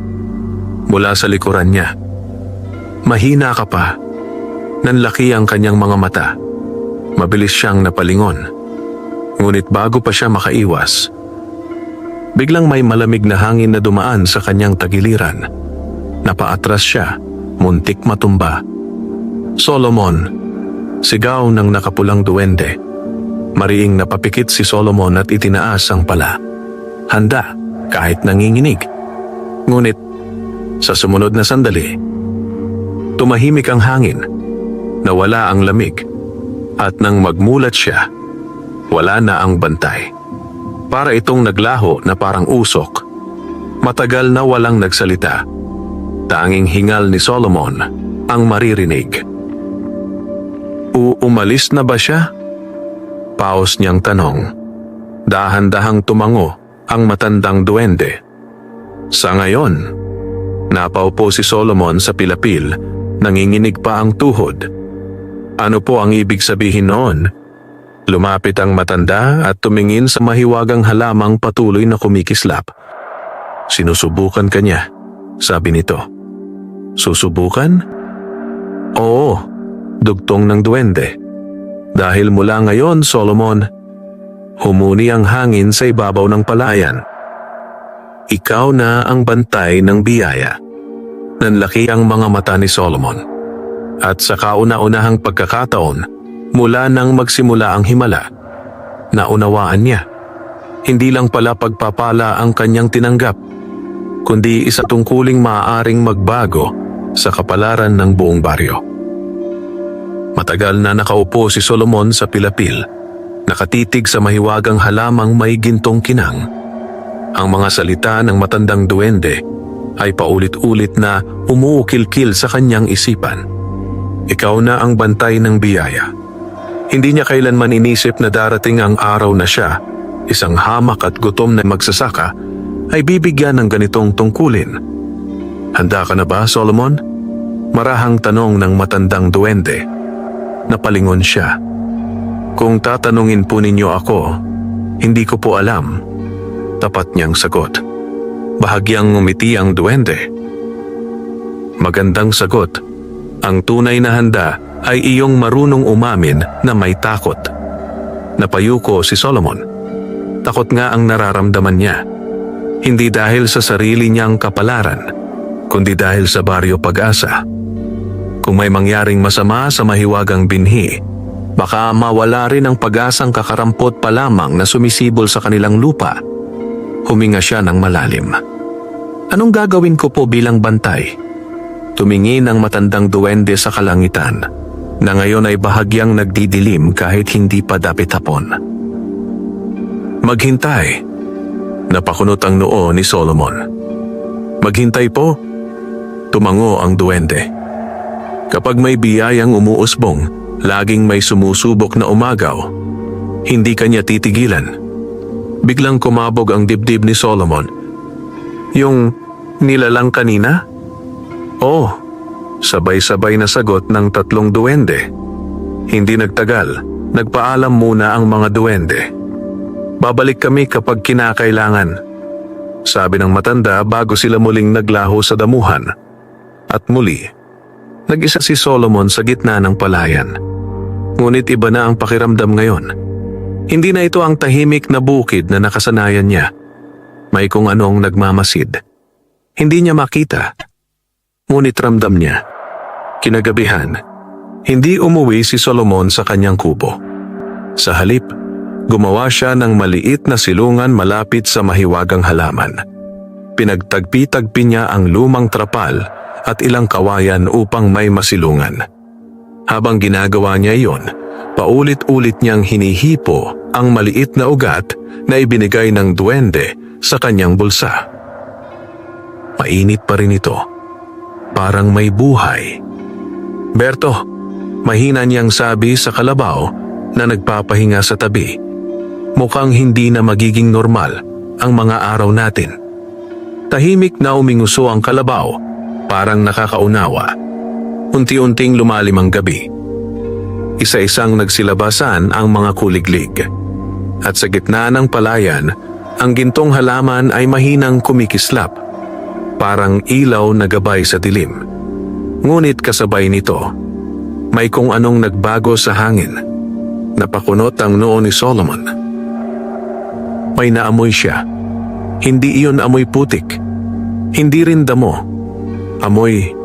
mula sa likuran niya, mahina ka pa. Nanlaki ang kanyang mga mata. Mabilis siyang napalingon. Ngunit bago pa siya makaiwas, biglang may malamig na hangin na dumaan sa kanyang tagiliran. Napaatras siya, muntik matumba. Solomon! Sigaw ng nakapulang duwende. Mariing napapikit si Solomon at itinaas ang pala. Handa, kahit nanginginig. Ngunit, sa sumunod na sandali, tumahimik ang hangin. Nawala ang lamig. At nang magmulat siya, wala na ang bantay. Para itong naglaho na parang usok. Matagal na walang nagsalita. Tanging hingal ni Solomon ang maririnig. Umalis na ba siya? Paos niyang tanong. Dahan-dahang tumango ang matandang duwende. Sa ngayon, napaupo si Solomon sa pilapil, nanginginig pa ang tuhod. Ano po ang ibig sabihin noon? Lumapit ang matanda at tumingin sa mahiwagang halamang patuloy na kumikislap. Sinusubukan ka niya, sabi nito. Susubukan? Oo, dugtong ng duwende. Dahil mula ngayon, Solomon, humuni ang hangin sa ibabaw ng palayan. Ikaw na ang bantay ng biyaya. Nanlaki ang mga mata ni Solomon. At sa kauna-unahang pagkakataon, mula nang magsimula ang himala, naunawaan niya. Hindi lang pala pagpapala ang kanyang tinanggap, kundi isa tungkuling maaaring magbago sa kapalaran ng buong baryo. Matagal na nakaupo si Solomon sa pilapil, nakatitig sa mahiwagang halamang may gintong kinang. Ang mga salita ng matandang duwende ay paulit-ulit na umuukil-kil sa kanyang isipan. Ikaw na ang bantay ng biyaya. Hindi niya kailanman inisip na darating ang araw na siya, isang hamak at gutom na magsasaka, ay bibigyan ng ganitong tungkulin. Handa ka na ba, Solomon? Marahang tanong ng matandang duwende. Napalingon siya. Kung tatanungin po ninyo ako, hindi ko po alam. Tapat niyang sagot. Bahagyang ngumiti ang duwende. Magandang sagot. Ang tunay na handa ay iyong marunong umamin na may takot. Napayuko si Solomon. Takot nga ang nararamdaman niya. Hindi dahil sa sarili niyang kapalaran, kundi dahil sa baryo Pag-asa. Kung may mangyaring masama sa mahiwagang binhi, baka mawala rin ang pag-asang kakarampot pa lamang na sumisibol sa kanilang lupa. Huminga siya ng malalim. Anong gagawin ko po bilang bantay? Tumingin ang matandang duwende sa kalangitan, na ngayon ay bahagyang nagdidilim kahit hindi pa dapit hapon. Maghintay. Napakunot ang noo ni Solomon. Maghintay po. Tumango ang duwende. Kapag may biyayang umuusbong, laging may sumusubok na umagaw. Hindi kanya titigilan. Biglang kumabog ang dibdib ni Solomon. Yung nilalang kanina? Oh, sabay-sabay na sagot ng tatlong duwende. Hindi nagtagal, nagpaalam muna ang mga duwende. Babalik kami kapag kinakailangan, sabi ng matanda bago sila muling naglaho sa damuhan. At muli, nag-isa si Solomon sa gitna ng palayan. Ngunit iba na ang pakiramdam ngayon. Hindi na ito ang tahimik na bukid na nakasanayan niya. May kung anong nagmamasid. Hindi niya makita. Ngunit ramdam niya. Kinagabihan, hindi umuwi si Solomon sa kanyang kubo. Sa halip, gumawa siya ng maliit na silungan malapit sa mahiwagang halaman. Pinagtagpi-tagpi niya ang lumang trapal at ilang kawayan upang may masilungan. Habang ginagawa niya iyon, paulit-ulit niyang hinihipo ang maliit na ugat na ibinigay ng duwende sa kanyang bulsa. Mainit pa rin ito. Parang may buhay. "Berto," mahina niyang sabi sa kalabaw na nagpapahinga sa tabi. "Mukhang hindi na magiging normal ang mga araw natin." Tahimik na uminguso ang kalabaw, parang nakakaunawa. Unti-unting lumalim ang gabi. Isa-isang nagsilabasan ang mga kuliglig. At sa gitna ng palayan, ang gintong halaman ay mahinang kumikislap, parang ilaw na gabay sa dilim. Ngunit kasabay nito, may kung anong nagbago sa hangin. Napakunot ang noo ni Solomon. May naamoy siya. Hindi iyon amoy putik. Hindi rin damo. Amoy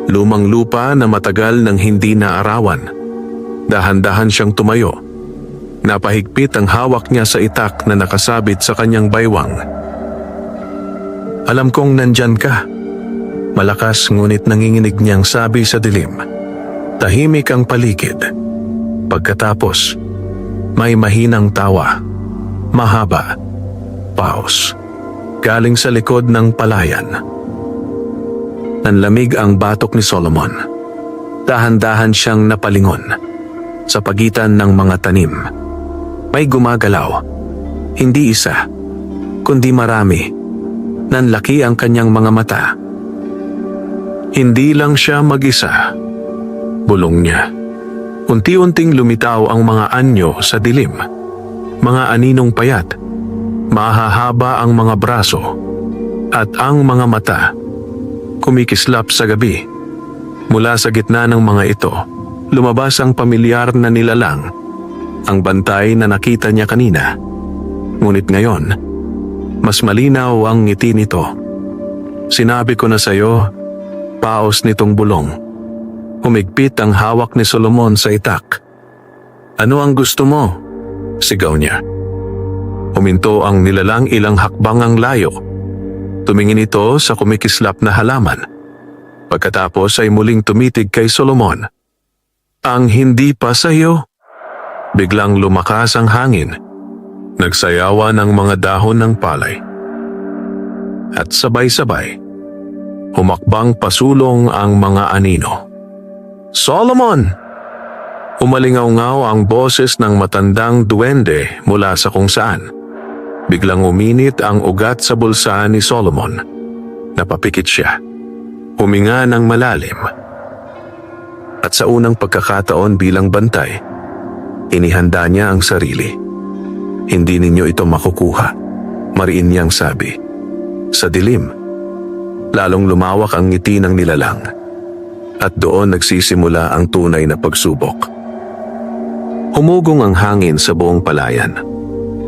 lumang lupa na matagal nang hindi naarawan. Dahan-dahan siyang tumayo. Napahigpit ang hawak niya sa itak na nakasabit sa kanyang baywang. "Alam kong nandyan ka." Malakas ngunit nanginginig niyang sabi sa dilim. Tahimik ang paligid. Pagkatapos, may mahinang tawa. Mahaba. Pause. Galing sa likod ng palayan. Nanlamig ang batok ni Solomon. Dahan-dahan siyang napalingon. Sa pagitan ng mga tanim, may gumagalaw. Hindi isa, kundi marami. Nanlaki ang kanyang mga mata. Hindi lang siya mag-isa. Bulong niya. Unti-unting lumitaw ang mga anyo sa dilim. Mga aninong payat. Mahahaba ang mga braso. At ang mga mata kumikislap sa gabi. Mula sa gitna ng mga ito, lumabas ang pamilyar na nilalang, ang bantay na nakita niya kanina. Ngunit ngayon, mas malinaw ang ngiti nito. "Sinabi ko na sa'yo," paos nitong bulong. Humigpit ang hawak ni Solomon sa itak. "Ano ang gusto mo?" sigaw niya. Huminto ang nilalang ilang hakbang ang layo. Tumingin ito sa kumikislap na halaman. Pagkatapos ay muling tumitig kay Solomon. "Ang hindi pa sa'yo." Biglang lumakas ang hangin. Nagsayawan ang mga dahon ng palay. At sabay-sabay, humakbang pasulong ang mga anino. "Solomon!" Umalingaw-ngaw ang boses ng matandang duwende mula sa kung saan. Biglang uminit ang ugat sa bulsa ni Solomon. Napapikit siya. Huminga ng malalim. At sa unang pagkakataon bilang bantay, inihanda niya ang sarili. "Hindi ninyo ito makukuha," mariin niyang sabi. Sa dilim, lalong lumawak ang ngiti ng nilalang. At doon nagsisimula ang tunay na pagsubok. Humugong ang hangin sa buong palayan.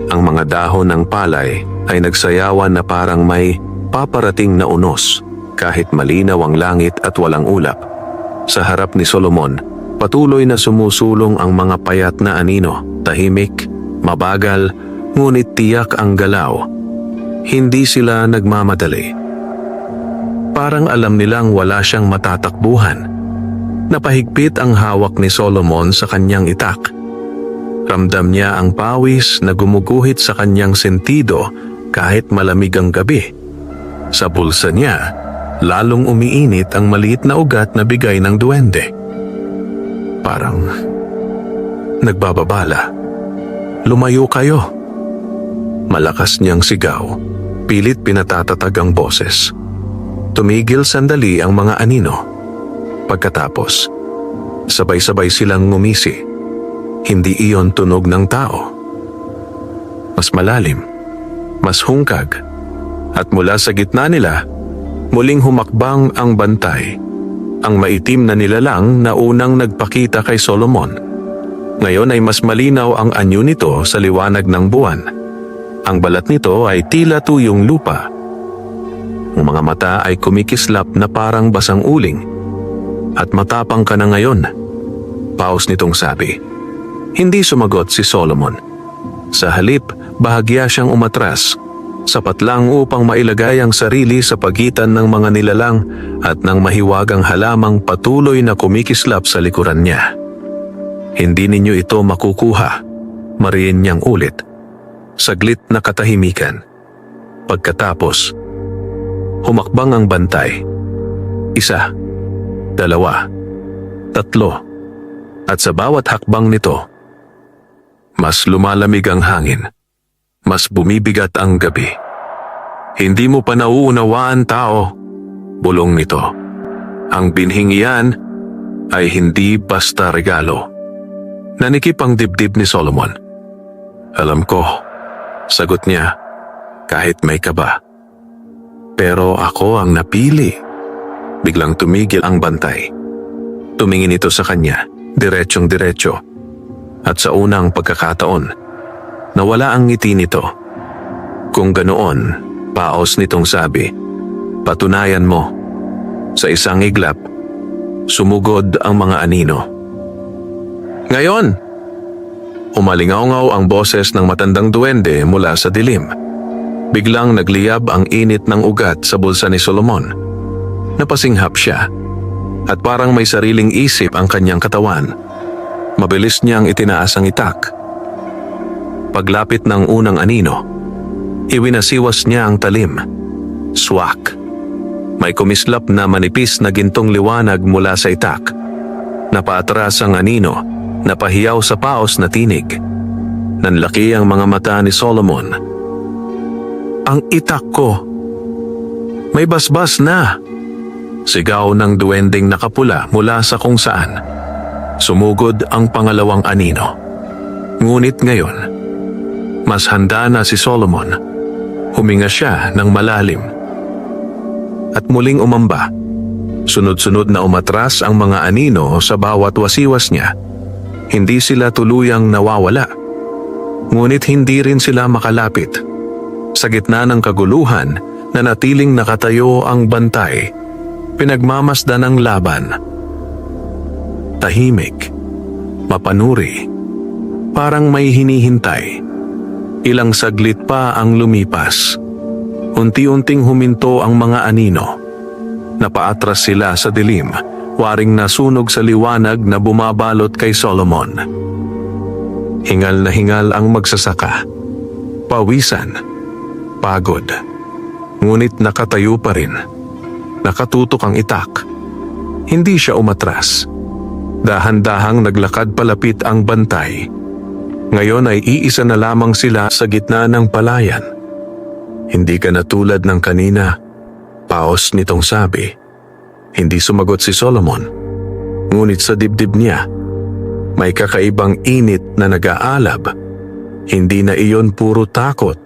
Ang mga dahon ng palay ay nagsayawan na parang may paparating na unos, kahit malinaw ang langit at walang ulap. Sa harap ni Solomon, patuloy na sumusulong ang mga payat na anino, tahimik, mabagal, ngunit tiyak ang galaw. Hindi sila nagmamadali. Parang alam nilang wala siyang matatakbuhan. Napahigpit ang hawak ni Solomon sa kanyang itak. Ramdam niya ang pawis na gumuguhit sa kanyang sentido kahit malamig ang gabi. Sa bulsa niya, lalong umiinit ang maliit na ugat na bigay ng duwende. Parang nagbababala. "Lumayo kayo." Malakas niyang sigaw, pilit pinatatatag ang boses. Tumigil sandali ang mga anino. Pagkatapos, sabay-sabay silang ngumisi. Hindi iyon tunog ng tao. Mas malalim, mas hungkag, at mula sa gitna nila, muling humakbang ang bantay. Ang maitim na nilalang na unang nagpakita kay Solomon. Ngayon ay mas malinaw ang anyo nito sa liwanag ng buwan. Ang balat nito ay tila tuyong lupa. Ang mga mata ay kumikislap na parang basang uling. "At matapang ka na ngayon," paus nitong sabi. Hindi sumagot si Solomon. Sa halip, bahagya siyang umatras, sapat lang upang mailagay ang sarili sa pagitan ng mga nilalang at ng mahiwagang halamang patuloy na kumikislap sa likuran niya. Hindi ninyo ito makukuha. Mariin niyang ulit. Saglit na katahimikan. Pagkatapos, humakbang ang bantay. 1, 2, 3. At sa bawat hakbang nito, mas lumalamig ang hangin. Mas bumibigat ang gabi. Hindi mo pa nauunawaan, tao. Bulong nito. Ang binhing iyan ay hindi basta regalo. Nanikip ang dibdib ni Solomon. Alam ko, sagot niya, kahit may kaba. Pero ako ang napili. Biglang tumigil ang bantay. Tumingin ito sa kanya, diretsyong-diretso. At sa unang pagkakataon, nawala ang ngiti nito. Kung ganoon, paos nitong sabi, patunayan mo. Sa isang iglap, sumugod ang mga anino. Ngayon! Umalingaw-ngaw ang boses ng matandang duwende mula sa dilim. Biglang nagliyab ang init ng ugat sa bulsa ni Solomon. Napasinghap siya at parang may sariling isip ang kanyang katawan. Mabilis niyang itinaas ang itak. Paglapit ng unang anino, iwinasiwas niya ang talim. Swak! May kumislap na manipis na gintong liwanag mula sa itak. Napaatras ang anino, napahiyaw sa paos na tinig. Nanlaki ang mga mata ni Solomon. Ang itak ko! May basbas na! Sigaw ng duwending nakapula mula sa kung saan. Sumugod ang pangalawang anino. Ngunit ngayon, mas handa na si Solomon. Huminga siya ng malalim. At muling umamba. Sunod-sunod na umatras ang mga anino sa bawat wasiwas niya. Hindi sila tuluyang nawawala. Ngunit hindi rin sila makalapit. Sa gitna ng kaguluhan, nanatiling nakatayo ang bantay. Pinagmamasdan ang laban. Tahimik, mapanuri, parang may hinihintay. Ilang saglit pa ang lumipas. Unti-unting huminto ang mga anino. Napaatras sila sa dilim, waring nasunog sa liwanag na bumabalot kay Solomon. Hingal na hingal ang magsasaka. Pawisan, pagod. Ngunit nakatayo pa rin. Nakatutok ang itak. Hindi siya umatras. Dahan-dahang naglakad palapit ang bantay. Ngayon ay iisa na lamang sila sa gitna ng palayan. Hindi ka na tulad ng kanina, paos nitong sabi. Hindi sumagot si Solomon. Ngunit sa dibdib niya, may kakaibang init na nag-aalab. Hindi na iyon puro takot.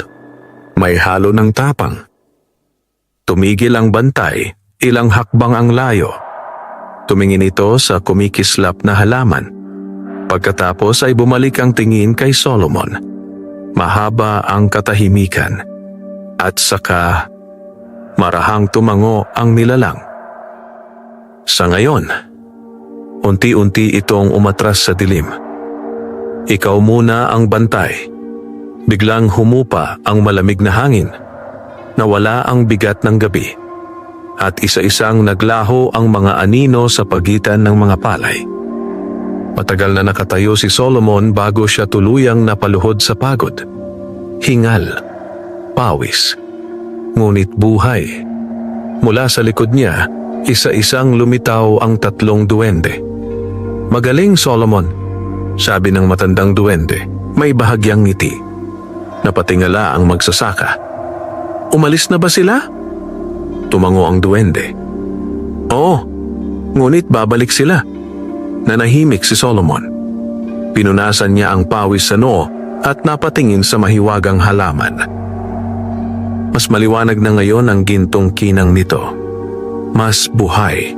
May halo ng tapang. Tumigil ang bantay, ilang hakbang ang layo. Tumingin ito sa kumikislap na halaman. Pagkatapos ay bumalik ang tingin kay Solomon. Mahaba ang katahimikan. At saka, marahang tumango ang nilalang. Sa ngayon, unti-unti itong umatras sa dilim. Ikaw muna ang bantay. Biglang humupa ang malamig na hangin. Nawala ang bigat ng gabi. At isa-isang naglaho ang mga anino sa pagitan ng mga palay. Matagal na nakatayo si Solomon bago siya tuluyang napaluhod sa pagod. Hingal, pawis, ngunit buhay. Mula sa likod niya, isa-isang lumitaw ang tatlong duwende. Magaling, Solomon, sabi ng matandang duwende, may bahagyang ngiti. Napatingala ang magsasaka. Umalis na ba sila? Tumango ang duwende. Oo, ngunit babalik sila. Nanahimik si Solomon. Pinunasan niya ang pawis sa noo at napatingin sa mahiwagang halaman. Mas maliwanag na ngayon ang gintong kinang nito. Mas buhay.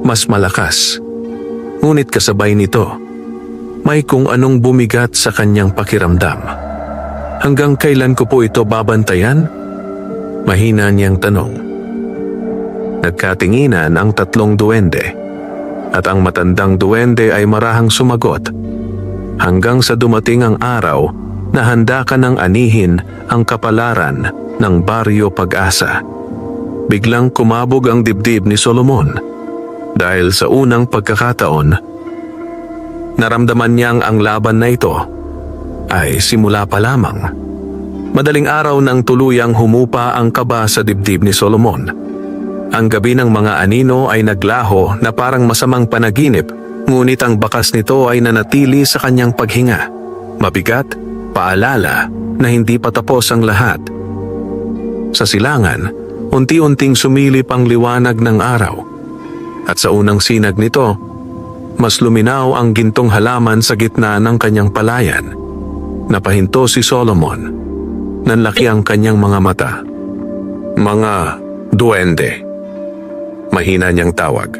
Mas malakas. Ngunit kasabay nito, may kung anong bumigat sa kanyang pakiramdam. Hanggang kailan ko po ito babantayan? Mahina niyang tanong. Nagkatinginan ang tatlong duwende. At ang matandang duwende ay marahang sumagot. Hanggang sa dumating ang araw na handa ka ng anihin ang kapalaran ng Baryo Pag-asa. Biglang kumabog ang dibdib ni Solomon. Dahil sa unang pagkakataon, Naramdaman niyang ang laban na ito ay simula pa lamang. Madaling araw nang tuluyang humupa ang kaba sa dibdib ni Solomon. Ang gabi ng mga anino ay naglaho na parang masamang panaginip, ngunit ang bakas nito ay nanatili sa kanyang paghinga. Mabigat, paalala na hindi pa tapos ang lahat. Sa silangan, unti-unting sumilip ang liwanag ng araw. At sa unang sinag nito, mas luminaw ang gintong halaman sa gitna ng kanyang palayan. Napahinto si Solomon. Nanlaki ang kanyang mga mata. "Mga duwende," mahina niyang tawag.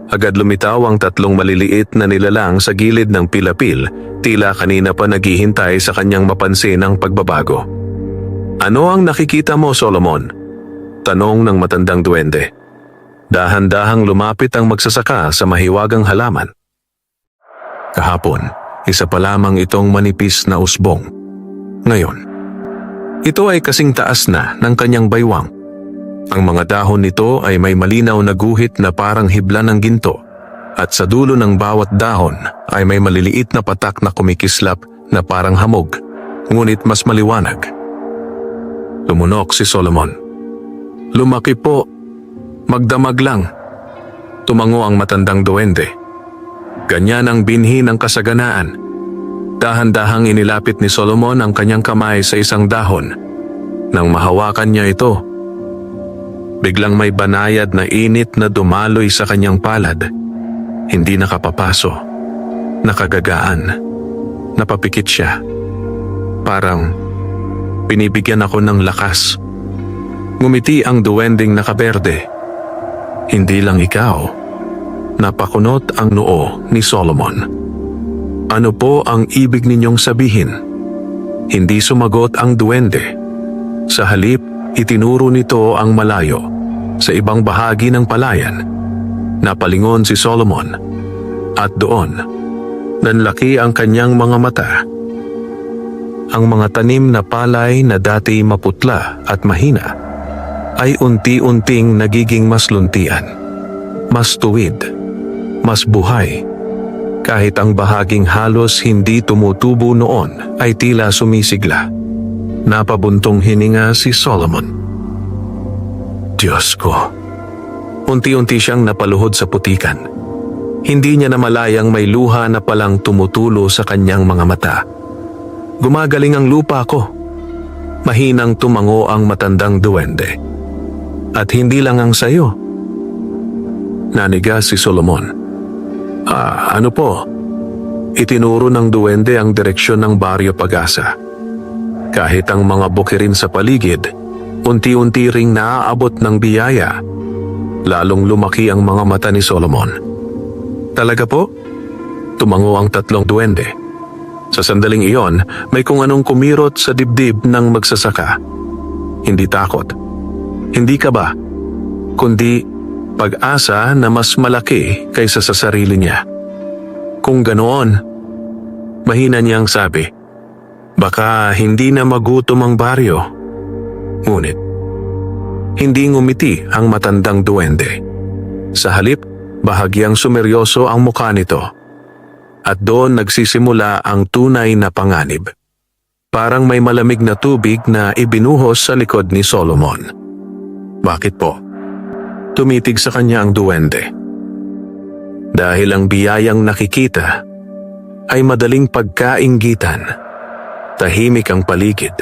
Agad lumitaw ang tatlong maliliit na nilalang sa gilid ng pilapil, tila kanina pa naghihintay sa kanyang mapansin ang pagbabago. "Ano ang nakikita mo, Solomon?" tanong ng matandang duwende. Dahan-dahang lumapit ang magsasaka sa mahiwagang halaman. Kahapon, isa pa lamang itong manipis na usbong. Ngayon, ito ay kasing taas na ng kanyang baywang. Ang mga dahon nito ay may malinaw na guhit na parang hibla ng ginto, at sa dulo ng bawat dahon ay may maliliit na patak na kumikislap na parang hamog, ngunit mas maliwanag. Lumunok si Solomon. "Lumaki po. Magdamag lang." Tumango ang matandang duwende. Ganyan ang binhi ng kasaganaan. Dahan-dahang inilapit ni Solomon ang kanyang kamay sa isang dahon. Nang mahawakan niya ito, biglang may banayad na init na dumaloy sa kanyang palad. Hindi nakapapaso, nakagagaan, napapikit siya. Parang binibigyan ako ng lakas. Ngumiti ang duwending nakaberde. "Hindi lang ikaw." Napakunot ang noo ni Solomon. "Ano po ang ibig ninyong sabihin?" Hindi sumagot ang duwende. Sa halip, itinuro nito ang malayo, sa ibang bahagi ng palayan. Napalingon si Solomon, at doon, nanlaki ang kanyang mga mata. Ang mga tanim na palay na dati maputla at mahina, ay unti-unting nagiging mas luntian, mas tuwid, mas buhay. Kahit ang bahaging halos hindi tumutubo noon ay tila sumisigla. Napabuntong hininga si Solomon. "Diyos ko." Unti-unti siyang napaluhod sa putikan. Hindi niya namalayang may luha na palang tumutulo sa kanyang mga mata. "Gumagaling ang lupa ko." Mahinang tumango ang matandang duwende. "At hindi lang ang sayo." Naniga si Solomon. Ano po?" Itinuro ng duwende ang direksyon ng Baryo Pag-asa. Kahit ang mga bukirin sa paligid, unti-unti ring naaabot ng biyaya. Lalong lumaki ang mga mata ni Solomon. "Talaga po?" Tumango ang tatlong duwende. Sa sandaling iyon, may kung anong kumirot sa dibdib ng magsasaka. Hindi takot, hindi kaba, kundi pag-asa na mas malaki kaysa sa sarili niya. Kung ganoon, mahina niyang sabi, baka hindi na magutom ang baryo. Ngunit, hindi ngumiti ang matandang duwende. Sa halip, bahagyang sumeryoso ang mukha nito. At doon nagsisimula ang tunay na panganib. Parang may malamig na tubig na ibinuhos sa likod ni Solomon. "Bakit po?" Tumitig sa kanya ang duwende. Dahil ang biyayang nakikita ay madaling pagkainggitan. Tahimik ang paligid.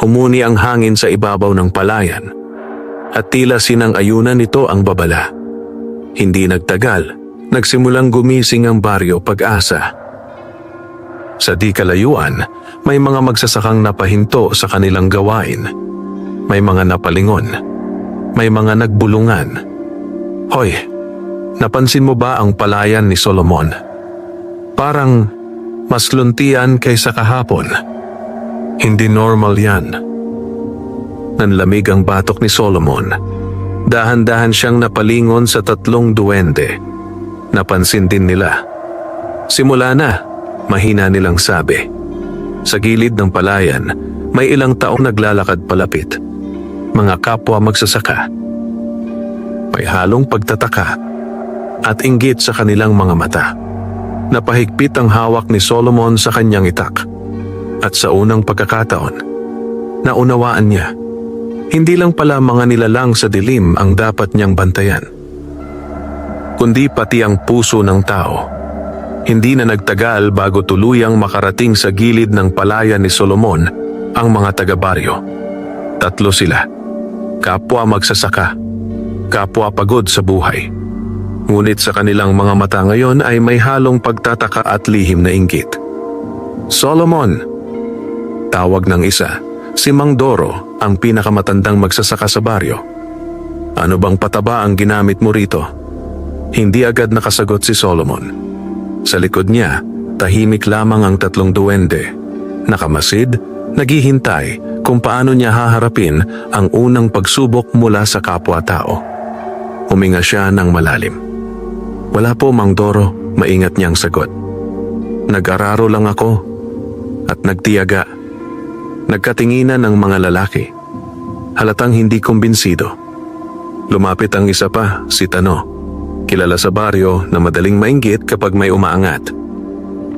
Humuni ang hangin sa ibabaw ng palayan. At tila sinang-ayunan nito ang babala. Hindi nagtagal, nagsimulang gumising ang Baryo Pag-asa. Sa di kalayuan, may mga magsasakang napahinto sa kanilang gawain. May mga napalingon. May mga nagbulungan. "Hoy, napansin mo ba ang palayan ni Solomon? Parang mas luntian kaysa kahapon. Hindi normal yan." Nanlamig ang batok ni Solomon. Dahan-dahan siyang napalingon sa tatlong duwende. Napansin din nila. "Simula na," mahina nilang sabi. Sa gilid ng palayan, may ilang taong naglalakad palapit. Mga kapwa magsasaka. May halong pagtataka at inggit sa kanilang mga mata. Napahigpit ang hawak ni Solomon sa kanyang itak. At sa unang pagkakataon, naunawaan niya, hindi lang pala mga nilalang sa dilim ang dapat niyang bantayan, kundi pati ang puso ng tao. Hindi na nagtagal bago tuluyang makarating sa gilid ng palayan ni Solomon ang mga taga-baryo. 3 sila, kapwa magsasaka, kapwa pagod sa buhay. Ngunit sa kanilang mga mata ngayon ay may halong pagtataka at lihim na inggit. Solomon! Tawag ng isa, si Mang Doro, ang pinakamatandang magsasaka sa baryo. Ano bang pataba ang ginamit mo rito? Hindi agad nakasagot si Solomon. Sa likod niya, tahimik lamang ang 3 duwende. Nakamasid, naghihintay kung paano niya haharapin ang unang pagsubok mula sa kapwa-tao. Huminga siya ng malalim. Wala po, Mang Doro, maingat niyang sagot. Nag-araro lang ako at nagtiyaga. Nagkatinginan ng mga lalaki. Halatang hindi kumbinsido. Lumapit ang isa pa, si Tano. Kilala sa baryo na madaling mainggit kapag may umaangat.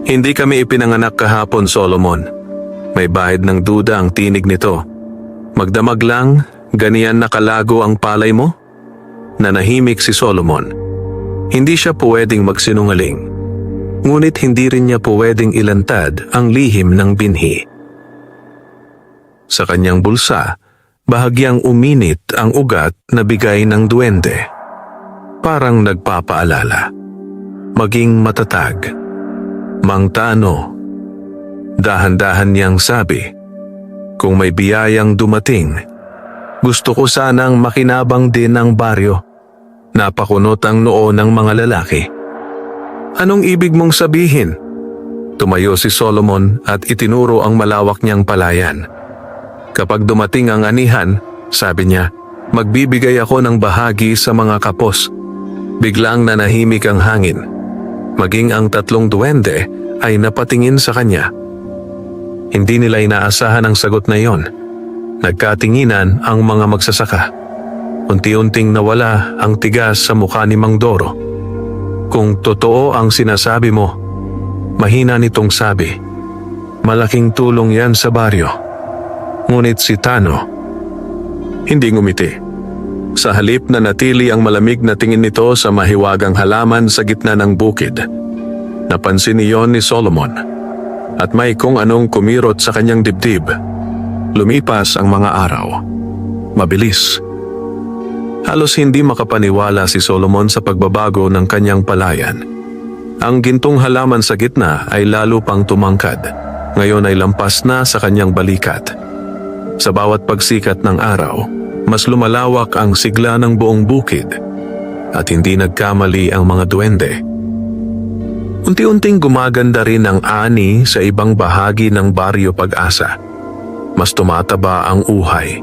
Hindi kami ipinanganak kahapon, Solomon. May bahid ng duda ang tinig nito. Magdamag lang, ganiyan nakalago ang palay mo? Nanahimik si Solomon. Hindi siya pwedeng magsinungaling. Ngunit hindi rin niya pwedeng ilantad ang lihim ng binhi. Sa kanyang bulsa, bahagyang uminit ang ugat na bigay ng duwende. Parang nagpapaalala. Maging matatag. Mang Tano. Dahan-dahan niyang sabi, kung may biyayang dumating, gusto ko sanang makinabang din ang baryo. Napakunot ang noo ng mga lalaki. Anong ibig mong sabihin? Tumayo si Solomon at itinuro ang malawak niyang palayan. Kapag dumating ang anihan, sabi niya, magbibigay ako ng bahagi sa mga kapos. Biglang nanahimik ang hangin. Maging ang 3 duwende ay napatingin sa kanya. Hindi nila inaasahan ang sagot na iyon. Nagkatinginan ang mga magsasaka. Unti-unting nawala ang tigas sa mukha ni Mang Doro. Kung totoo ang sinasabi mo, mahina nitong sabi, malaking tulong yan sa baryo. Ngunit si Tano, hindi ngumiti. Sa halip na natili ang malamig na tingin nito sa mahiwagang halaman sa gitna ng bukid. Napansin niyon ni Solomon at may kung anong kumirot sa kanyang dibdib. Lumipas ang mga araw. Mabilis. Halos hindi makapaniwala si Solomon sa pagbabago ng kanyang palayan. Ang gintong halaman sa gitna ay lalo pang tumangkad. Ngayon ay lampas na sa kanyang balikat. Sa bawat pagsikat ng araw, mas lumalawak ang sigla ng buong bukid at hindi nagkamali ang mga duwende. Unti-unting gumaganda rin ang ani sa ibang bahagi ng baryo Pag-asa. Mas tumataba ang uhay.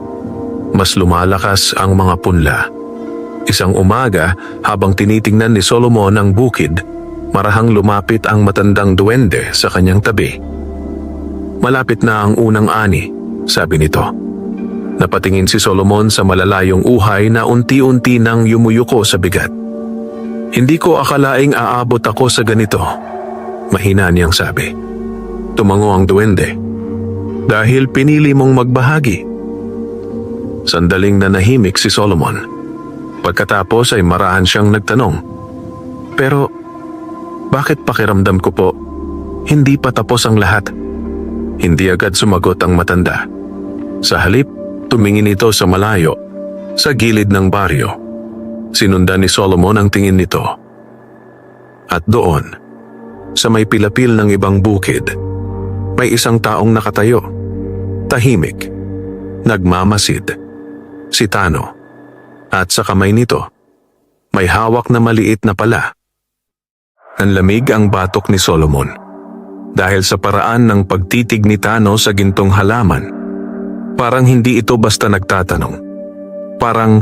Mas lumalakas ang mga punla. Isang umaga, habang tinitingnan ni Solomon ang bukid, marahang lumapit ang matandang duwende sa kanyang tabi. Malapit na ang unang ani, sabi nito. Napatingin si Solomon sa malalayong uhay na unti-unti nang yumuyuko sa bigat. Hindi ko akalaing aabot ako sa ganito, mahina niyang sabi. Tumango ang duwende. Dahil pinili mong magbahagi. Sandaling nanahimik si Solomon. Pagkatapos ay marahan siyang nagtanong. Pero, bakit pakiramdam ko po, hindi pa tapos ang lahat? Hindi agad sumagot ang matanda. Sa halip, tumingin ito sa malayo, sa gilid ng baryo. Sinundan ni Solomon ang tingin nito. At doon, sa may pilapil ng ibang bukid, may isang taong nakatayo. Tahimik, nagmamasid. Si Tano. At sa kamay nito, may hawak na maliit na pala. Nanlamig ang batok ni Solomon. Dahil sa paraan ng pagtitig ni Tano sa gintong halaman, parang hindi ito basta nagtatanong. Parang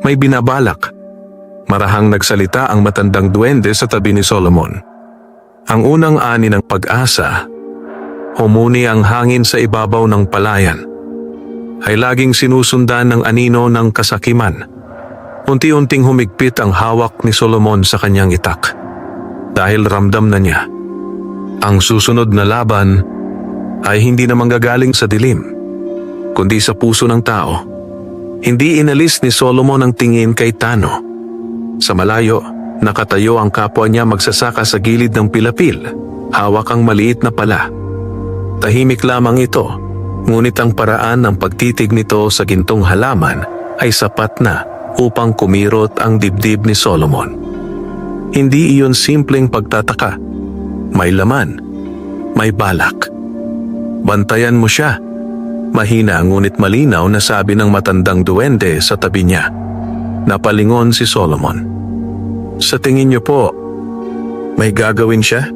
may binabalak. Marahang nagsalita ang matandang duwende sa tabi ni Solomon. Ang unang ani ng Pag-asa, humuni ang hangin sa ibabaw ng palayan, ay laging sinusundan ng anino ng kasakiman. Unti-unting humigpit ang hawak ni Solomon sa kanyang itak. dahil ramdam na niya. Ang susunod na laban ay hindi na manggagaling sa dilim, kundi sa puso ng tao. Hindi inalis ni Solomon ang tingin kay Tano. Sa malayo, nakatayo ang kapwa niya magsasaka sa gilid ng pilapil, hawak ang maliit na pala. Tahimik lamang ito, ngunit ang paraan ng pagtitig nito sa gintong halaman ay sapat na upang kumirot ang dibdib ni Solomon. Hindi iyon simpleng pagtataka. May laman, may balak. Bantayan mo siya. Mahina ngunit malinaw na sabi ng matandang duwende sa tabi niya. Napalingon si Solomon. Sa tingin niyo po, may gagawin siya?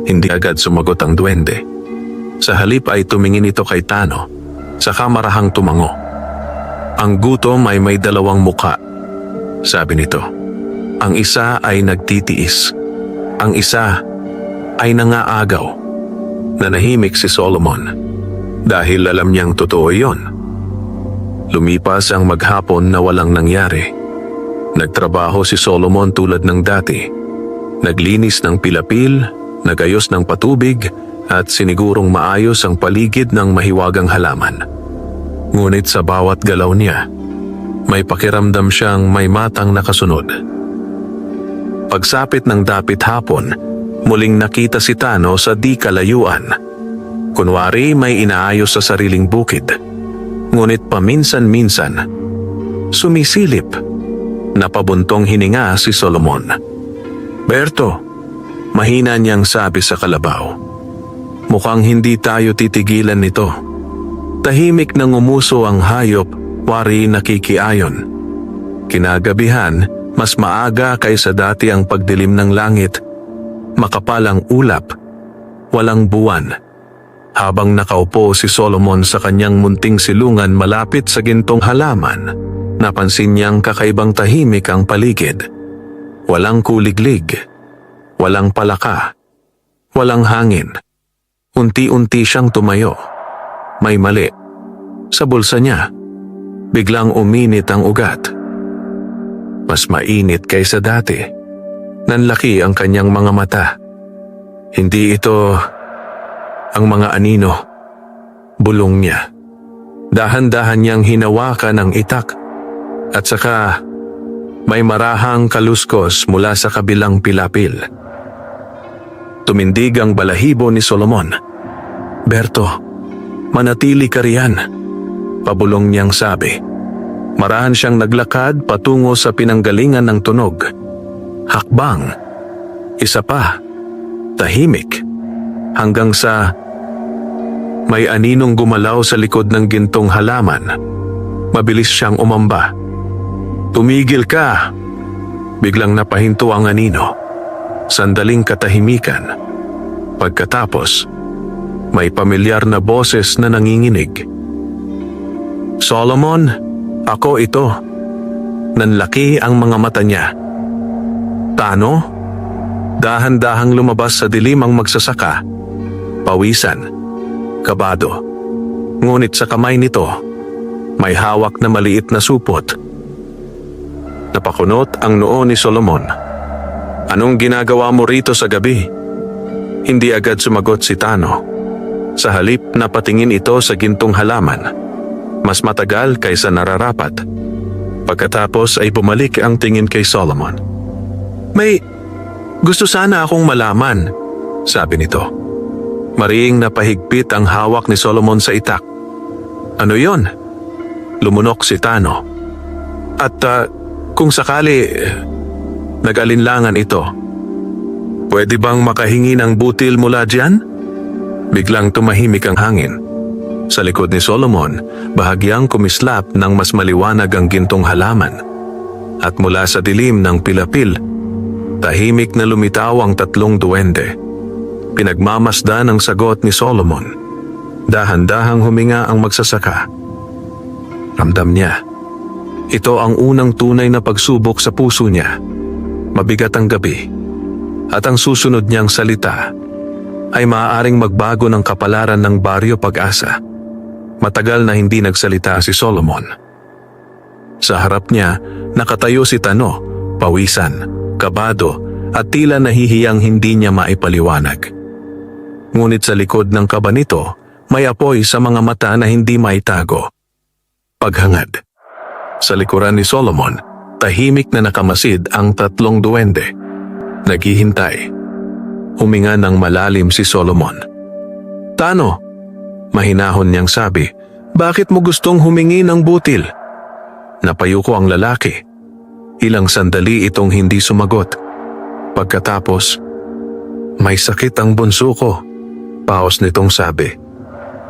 Hindi agad sumagot ang duwende. Sa halip ay tumingin ito kay Tano, saka marahang tumango. Ang gutom ay may dalawang muka, sabi nito. Ang isa ay nagtitiis. Ang isa ay nangaagaw. Nanahimik si Solomon dahil alam niyang totoo iyon. Lumipas ang maghapon na walang nangyari. Nagtrabaho si Solomon tulad ng dati. Naglinis ng pilapil, nagayos ng patubig, at sinigurong maayos ang paligid ng mahiwagang halaman. Ngunit sa bawat galaw niya, may pakiramdam siyang may matang nakasunod. Pagsapit ng dapit hapon, muling nakita si Tano sa di kalayuan. Kunwari may inaayos sa sariling bukid. Ngunit paminsan-minsan, sumisilip. Napabuntong hininga si Solomon. Berto, mahina niyang sabi sa kalabaw. Mukhang hindi tayo titigilan nito. Tahimik nang umuso ang hayop, wari nakikiayon. Kinagabihan, mas maaga kaysa dati ang pagdilim ng langit. Makapal ang ulap, walang buwan. Habang nakaupo si Solomon sa kanyang munting silungan malapit sa gintong halaman, napansin niyang kakaibang tahimik ang paligid. Walang kuliglig, walang palaka, walang hangin. Unti-unti siyang tumayo. May mali. Sa bulsa niya, biglang uminit ang ugat. Mas mainit kaysa dati. Nanlaki ang kanyang mga mata. Hindi ito ang mga anino. Bulong niya. Dahan-dahan niyang hinawakan ang itak. At saka may marahang kaluskos mula sa kabilang pilapil. Tumindig ang balahibo ni Solomon. Berto, manatili ka riyan, pabulong niyang sabi. Marahan siyang naglakad patungo sa pinanggalingan ng tunog. Hakbang, isa pa, tahimik, hanggang sa may aninong gumalaw sa likod ng gintong halaman. Mabilis siyang umamba. Tumigil ka! Biglang napahinto ang anino. Sandaling katahimikan. Pagkatapos, may pamilyar na boses na nanginginig. Solomon, ako ito. Nanlaki ang mga mata niya. Tano? Dahan-dahang lumabas sa dilim ang magsasaka. Pawisan. Kabado. Ngunit sa kamay nito, may hawak na maliit na supot. Napakunot ang noo ni Solomon. Anong ginagawa mo rito sa gabi? Hindi agad sumagot si Tano. Sa halip napatingin ito sa gintong halaman. Mas matagal kaysa nararapat. Pagkatapos ay bumalik ang tingin kay Solomon. May gusto sana akong malaman, sabi nito. Mariing napahigpit ang hawak ni Solomon sa itak. Ano yon? Lumunok si Tano. At kung sakali, nag-alinlangan ito. Pwede bang makahingi ng butil mula dyan? Biglang tumahimik ang hangin. Sa likod ni Solomon, bahagyang kumislap ng mas maliwanag ang gintong halaman. At mula sa dilim ng pilapil, tahimik na lumitaw ang tatlong duwende. Pinagmamasdan ang sagot ni Solomon. Dahan-dahang huminga ang magsasaka. Ramdam niya. Ito ang unang tunay na pagsubok sa puso niya. Mabigat ang gabi. At ang susunod niyang salita ay maaaring magbago ng kapalaran ng Baryo Pag-asa. Matagal na hindi nagsalita si Solomon. Sa harap niya, nakatayo si Tano, pawisan, kabado, at tila nahihiyang hindi niya maipaliwanag. Ngunit sa likod ng kaba nito, may apoy sa mga mata na hindi maitago. Paghangad. Sa likuran ni Solomon, tahimik na nakamasid ang 3 duwende. Naghihintay. Huminga ng malalim si Solomon. "Tano," mahinahon niyang sabi, "bakit mo gustong humingi ng butil?" Napayuko ang lalaki. Ilang sandali itong hindi sumagot. Pagkatapos, "May sakit ang bunso ko," paos nitong sabi.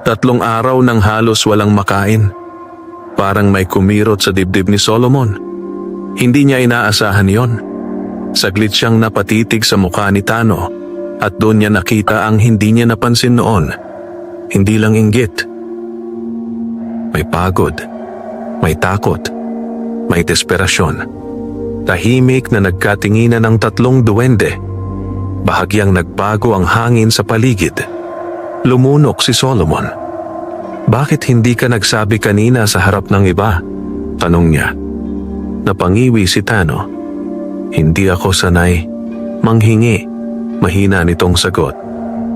3 araw nang halos walang makain. Parang may kumirot sa dibdib ni Solomon. Hindi niya inaasahan yon. Saglit siyang napatitig sa mukha ni Tano at doon niya nakita ang hindi niya napansin noon. Hindi lang inggit. May pagod, may takot, may desperasyon. Tahimik na nagkatinginan ng 3 duwende. Bahagyang nagbago ang hangin sa paligid. Lumunok si Solomon. "Bakit hindi ka nagsabi kanina sa harap ng iba?" tanong niya. Napangiwi si Tano. "Hindi ako sanay manghingi," mahina nitong sagot.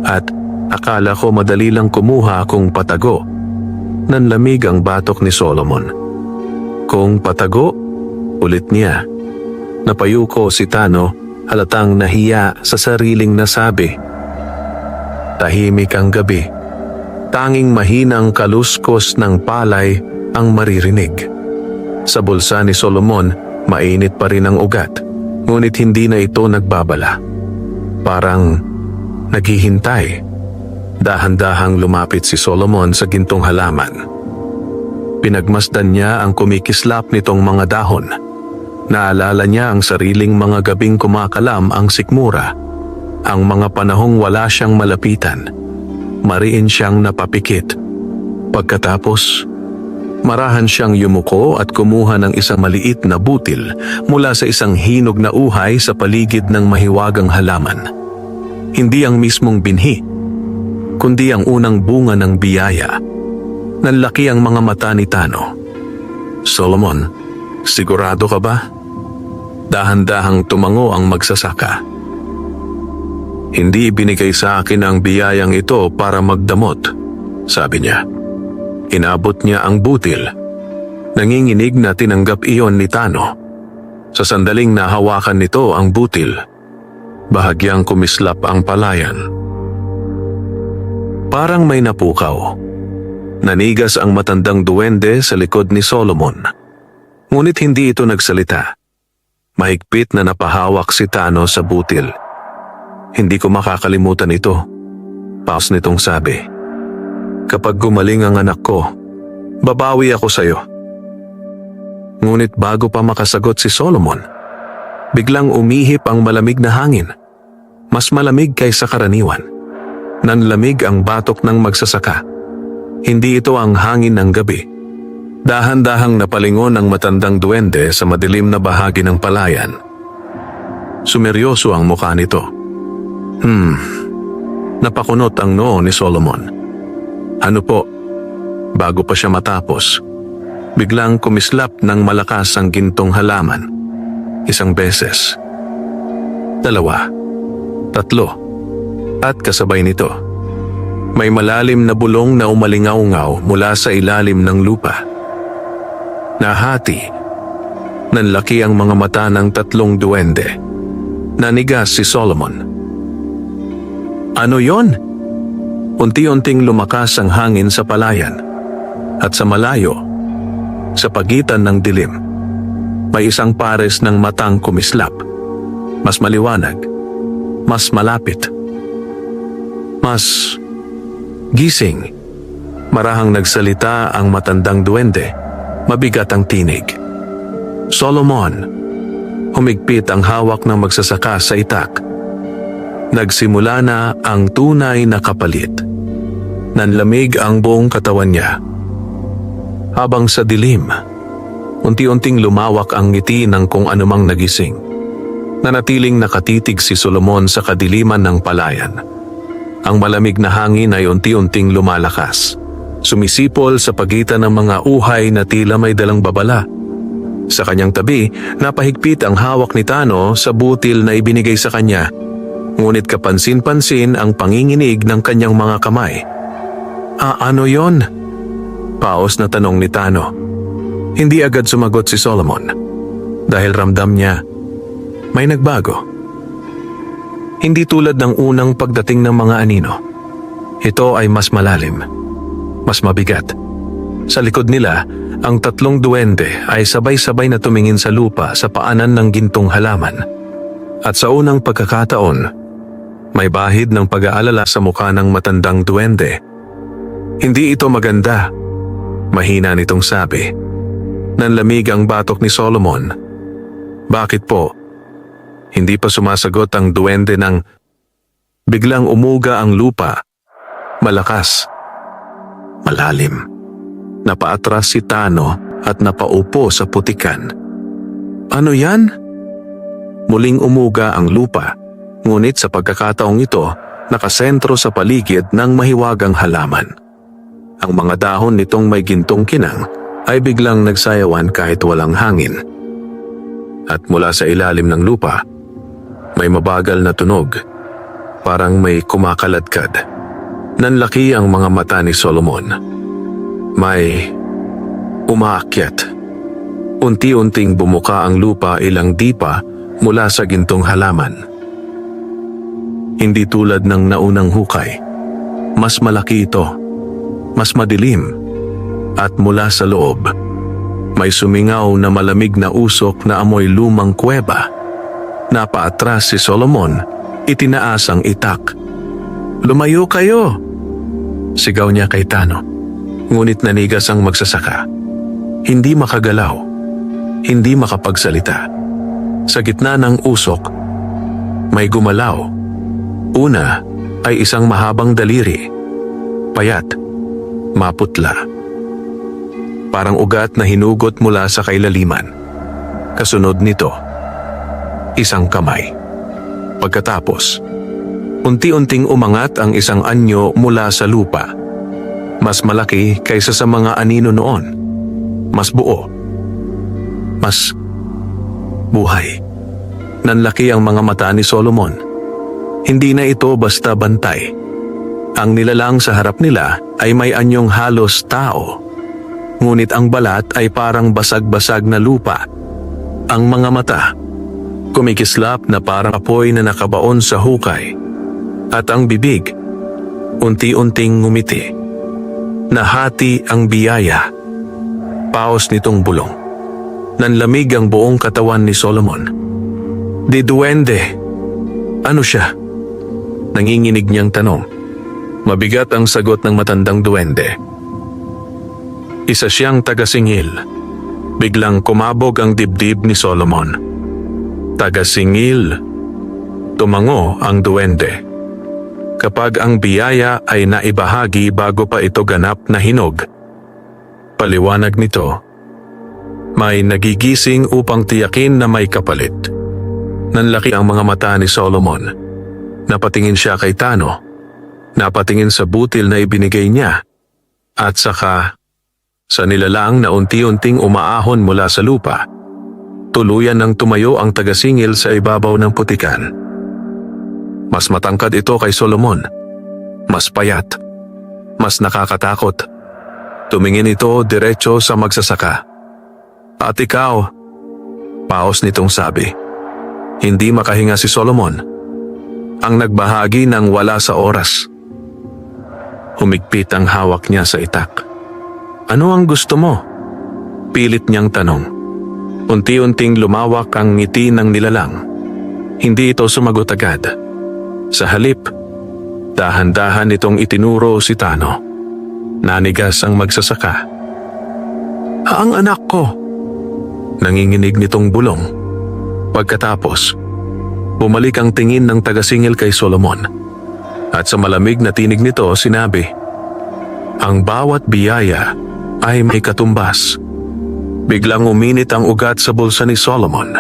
"At akala ko madali lang kumuha kung patago." Nanlamig ang batok ni Solomon. "Kung patago?" ulit niya. Napayuko si Tano, halatang nahiya sa sariling nasabi. Tahimik ang gabi. Tanging mahinang kaluskos ng palay ang maririnig. Sa bulsa ni Solomon, mainit pa rin ang ugat, ngunit hindi na ito nagbabala. Parang naghihintay. Dahan-dahang lumapit si Solomon sa gintong halaman. Pinagmasdan niya ang kumikislap nitong mga dahon. Naalala niya ang sariling mga gabing kumakalam ang sikmura, ang mga panahong wala siyang malapitan. Mariin siyang napapikit. Pagkatapos, marahan siyang yumuko at kumuha ng isang maliit na butil mula sa isang hinog na uhay sa paligid ng mahiwagang halaman. Hindi ang mismong binhi, kundi ang unang bunga ng biyaya. Nanlaki ang mga mata ni Tano. "Solomon, sigurado ka ba?" Dahan-dahang tumango ang magsasaka. "Hindi ibinigay sa akin ang biyayang ito para magdamot," sabi niya. Inabot niya ang butil. Nanginginig na tinanggap iyon ni Tano. Sa sandaling nahawakan nito ang butil, bahagyang kumislap ang palayan. Parang may napukaw. Nanigas ang matandang duwende sa likod ni Solomon. Ngunit hindi ito nagsalita. Mahigpit na napahawak si Tano sa butil. "Hindi ko makakalimutan ito," paus nitong sabi. "Kapag gumaling ang anak ko, babawi ako sa iyo." Ngunit bago pa makasagot si Solomon, biglang umihip ang malamig na hangin. Mas malamig kaysa karaniwan. Nanlamig ang batok ng magsasaka. Hindi ito ang hangin ng gabi. Dahan-dahang napalingon ang matandang duwende sa madilim na bahagi ng palayan. Sumeryoso ang mukha nito. Napakunot ang noo ni Solomon. "Ano po?" Bago pa siya matapos, biglang kumislap ng malakas ang gintong halaman. 1 beses, 2, 3, at kasabay nito, may malalim na bulong na umalingaw-ngaw mula sa ilalim ng lupa. Nahati. Nanlaki ang mga mata ng 3 duwende. Nanigas si Solomon. "Ano yon?" Unti-unting lumakas ang hangin sa palayan. At sa malayo, sa pagitan ng dilim, may isang pares ng matang kumislap. Mas maliwanag, mas malapit, mas gising. Marahang nagsalita ang matandang duwende, mabigat ang tinig. "Solomon." Humigpit ang hawak ng magsasaka sa itak. Nagsimula na ang tunay na kapalit. Nanlamig ang buong katawan niya. Habang sa dilim, unti-unting lumawak ang ngiti ng kung anumang nagising. Nanatiling nakatitig si Solomon sa kadiliman ng palayan. Ang malamig na hangin ay unti-unting lumalakas. Sumisipol sa pagitan ng mga uhay na tila may dalang babala. Sa kanyang tabi, napahigpit ang hawak ni Tano sa butil na ibinigay sa kanya. Ngunit kapansin-pansin ang panginginig ng kanyang mga kamay. Ano yon? Paos na tanong ni Tano. Hindi agad sumagot si Solomon. Dahil ramdam niya, may nagbago. Hindi tulad ng unang pagdating ng mga anino. Ito ay mas malalim, mas mabigat. Sa likod nila, ang tatlong duwende ay sabay-sabay na tumingin sa lupa sa paanan ng gintong halaman. At sa unang pagkakataon, may bahid ng pag-aalala sa mukha ng matandang duwende. Hindi ito maganda, mahina nitong sabi. Nanlamig ang batok ni Solomon. Bakit po? Hindi pa sumasagot ang duwende nang biglang umuga ang lupa. Malakas. Malalim. Napaatras si Tano at napaupo sa putikan. Ano yan? Muling umuga ang lupa, ngunit sa pagkakataong ito, nakasentro sa paligid ng mahiwagang halaman. Ang mga dahon nitong may gintong kinang ay biglang nagsayawan kahit walang hangin. At mula sa ilalim ng lupa, may mabagal na tunog, parang may kumakaladkad. Nanlaki ang mga mata ni Solomon. May umaakyat. Unti-unting bumuka ang lupa ilang dipa mula sa gintong halaman. Hindi tulad ng naunang hukay. Mas malaki ito, mas madilim, at mula sa loob, may sumingaw na malamig na usok na amoy lumang kuweba. Napaatras si Solomon, itinaas ang itak. Lumayo kayo! Sigaw niya kay Tano. Ngunit nanigas ang magsasaka. Hindi makagalaw. Hindi makapagsalita. Sa gitna ng usok, may gumalaw. Una ay isang mahabang daliri. Payat. Maputla. Parang ugat na hinugot mula sa kailaliman. Kasunod nito, isang kamay. Pagkatapos, unti-unting umangat ang isang anyo mula sa lupa. Mas malaki kaysa sa mga anino noon. Mas buo. Mas buhay. Nanlaki ang mga mata ni Solomon. Hindi na ito basta bantay. Ang nilalang sa harap nila ay may anyong halos tao. Ngunit ang balat ay parang basag-basag na lupa. Ang mga mata, kumikislap na parang apoy na nakabaon sa hukay. At ang bibig, unti-unting ngumiti. Nahati ang biyaya. Paos nitong bulong. Nanlamig ang buong katawan ni Solomon. Di duwende. Ano siya? Nanginginig niyang tanong. Mabigat ang sagot ng matandang duwende. Isa siyang tagasingil. Biglang kumabog ang dibdib ni Solomon. Tagasingil. Tumango ang duwende. Kapag ang biyaya ay naibahagi bago pa ito ganap na hinog, paliwanag nito, may nagigising upang tiyakin na may kapalit. Nanlaki ang mga mata ni Solomon. Napatingin siya kay Tano. Napatingin sa butil na ibinigay niya. At saka sa nilalang na unti-unting umaahon mula sa lupa. Tuluyan nang tumayo ang tagasingil sa ibabaw ng putikan. Mas matangkad ito kay Solomon. Mas payat. Mas nakakatakot. Tumingin ito diretso sa magsasaka. At ikaw, paos nitong sabi. Hindi makahinga si Solomon. Ang nagbahagi ng wala sa oras. Humigpit ang hawak niya sa itak. Ano ang gusto mo? Pilit niyang tanong. Unti-unting lumawak ang ngiti ng nilalang. Hindi ito sumagot agad. Sa halip, dahan-dahan itong itinuro si Tano. Nanigas ang magsasaka. Ang anak ko! Nanginginig nitong bulong. Pagkatapos, bumalik ang tingin ng tagasingil kay Solomon. At sa malamig na tinig nito sinabi, ang bawat biyaya ay may katumbas. Biglang uminit ang ugat sa bulsa ni Solomon.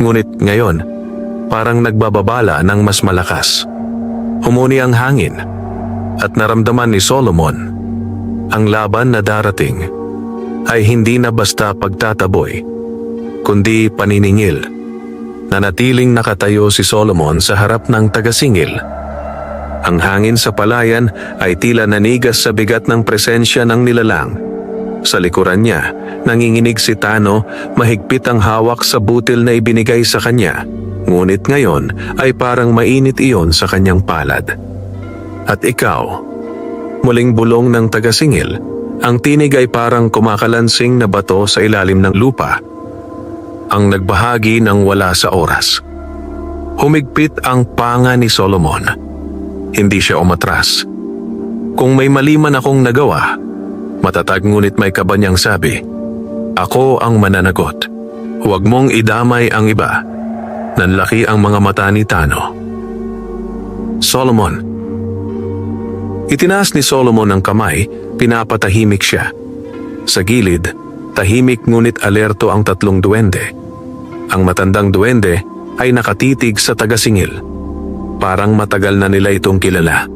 Ngunit ngayon, parang nagbababala ng mas malakas. Humuni ang hangin at naramdaman ni Solomon ang laban na darating ay hindi na basta pagtataboy, kundi paniningil. Nanatiling nakatayo si Solomon sa harap ng tagasingil. Ang hangin sa palayan ay tila nanigas sa bigat ng presensya ng nilalang. Sa likuran niya, nanginginig si Tano, mahigpit ang hawak sa butil na ibinigay sa kanya. Ngunit ngayon ay parang mainit iyon sa kanyang palad. At ikaw, muling bulong ng tagasingil, ang tinig ay parang kumakalansing na bato sa ilalim ng lupa. Ang nagbahagi ng wala sa oras. Humigpit ang panga ni Solomon. Hindi siya umatras. Kung may mali man akong nagawa, matatag ngunit may kaba niyang sabi, ako ang mananagot. Huwag mong idamay ang iba. Nanlaki ang mga mata ni Tano. Solomon. Itinaas ni Solomon ang kamay, pinapatahimik siya. Sa gilid, tahimik ngunit alerto ang tatlong duwende. Ang matandang duwende ay nakatitig sa tagasingil. Parang matagal na nila itong kilala.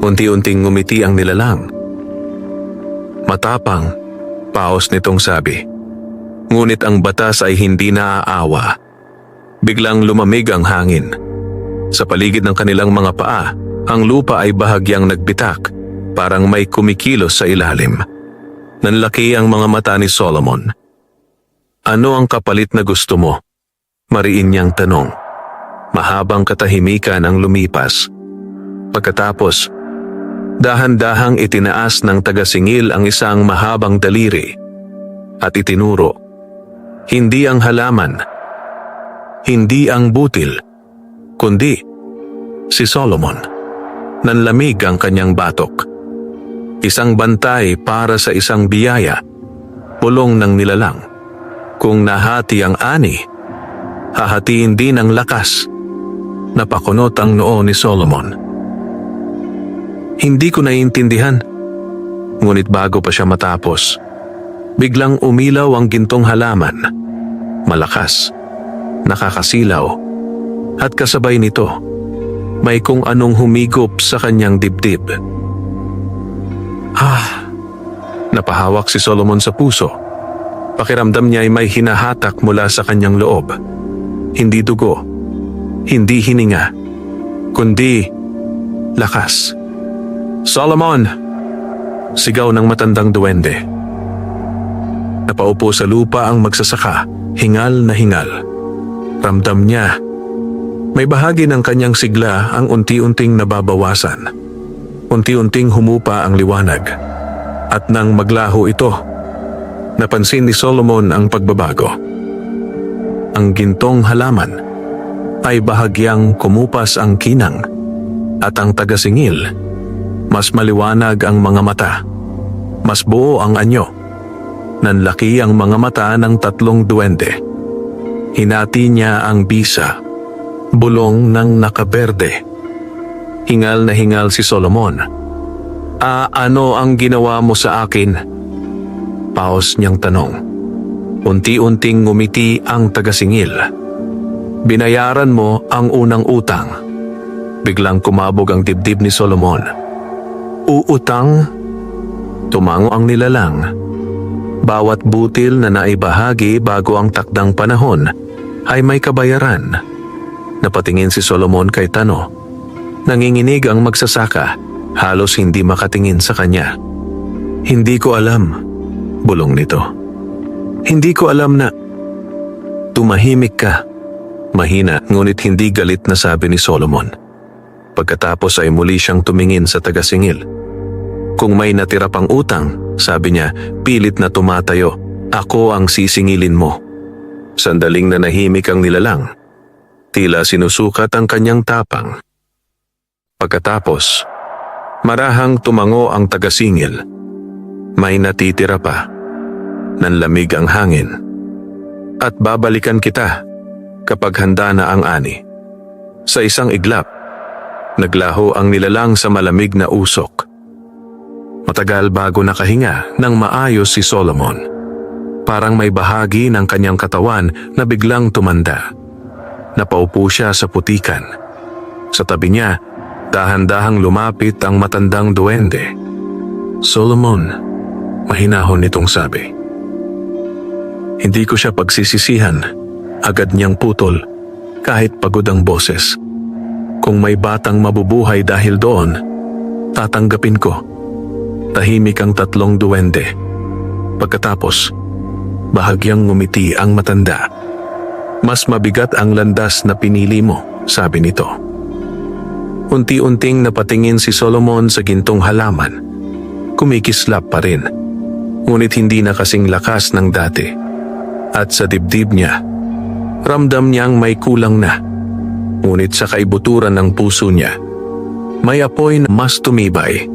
Unti-unting ngumiti ang nilalang. Matapang, paos nitong sabi. Ngunit ang batas ay hindi naaawa. Biglang lumamig ang hangin. Sa paligid ng kanilang mga paa, ang lupa ay bahagyang nagbitak, parang may kumikilos sa ilalim. Nanlaki ang mga mata ni Solomon. Ano ang kapalit na gusto mo? Mariin niyang tanong. Mahabang katahimikan ang lumipas. Pagkatapos, dahan-dahang itinaas ng tagasingil ang isang mahabang daliri at itinuro. Hindi ang halaman, hindi ang butil, kundi si Solomon. Nanlamig ang kanyang batok. Isang bantay para sa isang biyaya, pulong ng nilalang. Kung nahati ang ani, hahatiin din ang lakas. Napakunot ang noo ni Solomon. Hindi ko naiintindihan. Ngunit bago pa siya matapos, biglang umilaw ang gintong halaman. Malakas, nakakasilaw, at kasabay nito, may kung anong humigop sa kanyang dibdib. Napahawak si Solomon sa puso. Pakiramdam niya ay may hinahatak mula sa kanyang loob. Hindi dugo, hindi hininga, kundi lakas. Solomon! Sigaw ng matandang duwende. Napaupo sa lupa ang magsasaka, hingal na hingal. Ramdam niya, may bahagi ng kanyang sigla ang unti-unting nababawasan. Unti-unting humupa ang liwanag. At nang maglaho ito, napansin ni Solomon ang pagbabago. Ang gintong halaman ay bahagyang kumupas ang kinang at ang tagasingil, mas maliwanag ang mga mata, mas buo ang anyo. Nanlaki ang mga mata ng tatlong duwende. Hinati niya ang bisa, bulong ng nakaberde. Hingal na hingal si Solomon. Ano ang ginawa mo sa akin? Paos niyang tanong. Unti-unting ngumiti ang tagasingil. Binayaran mo ang unang utang. Biglang kumabog ang dibdib ni Solomon. Uutang? Tumango ang nilalang. Bawat butil na naibahagi bago ang takdang panahon ay may kabayaran. Napatingin si Solomon kay Tano. Nanginginig ang magsasaka, halos hindi makatingin sa kanya. Hindi ko alam, bulong nito. Hindi ko alam na... Tumahimik ka. Mahina ngunit hindi galit na sabi ni Solomon. Pagkatapos ay muli siyang tumingin sa tagasingil. Kung may natira pang utang, sabi niya, pilit na tumatayo. Ako ang sisingilin mo. Sandaling nanahimik ang nilalang. Tila sinusukat ang kanyang tapang. Pagkatapos, marahang tumango ang tagasingil. May natitira pa. Nanlamig ang hangin. At babalikan kita kapag handa na ang ani. Sa isang iglap, naglaho ang nilalang sa malamig na usok. Matagal bago nakahinga ng maayos si Solomon. Parang may bahagi ng kanyang katawan na biglang tumanda. Napaupo siya sa putikan. Sa tabi niya, dahan-dahang lumapit ang matandang duwende. Solomon, mahinahon nitong sabi. Hindi ko siya pagsisisihan. Agad niyang putol, kahit pagod ang boses. Kung may batang mabubuhay dahil doon, tatanggapin ko. Tahimik ang tatlong duwende. Pagkatapos, bahagyang ngumiti ang matanda. Mas mabigat ang landas na pinili mo, sabi nito. Unti-unting napatingin si Solomon sa gintong halaman. Kumikislap pa rin, ngunit hindi na kasing lakas ng dati. At sa dibdib niya, ramdam niyang may kulang na. Ngunit sa kaibuturan ng puso niya, may apoy na mas tumibay.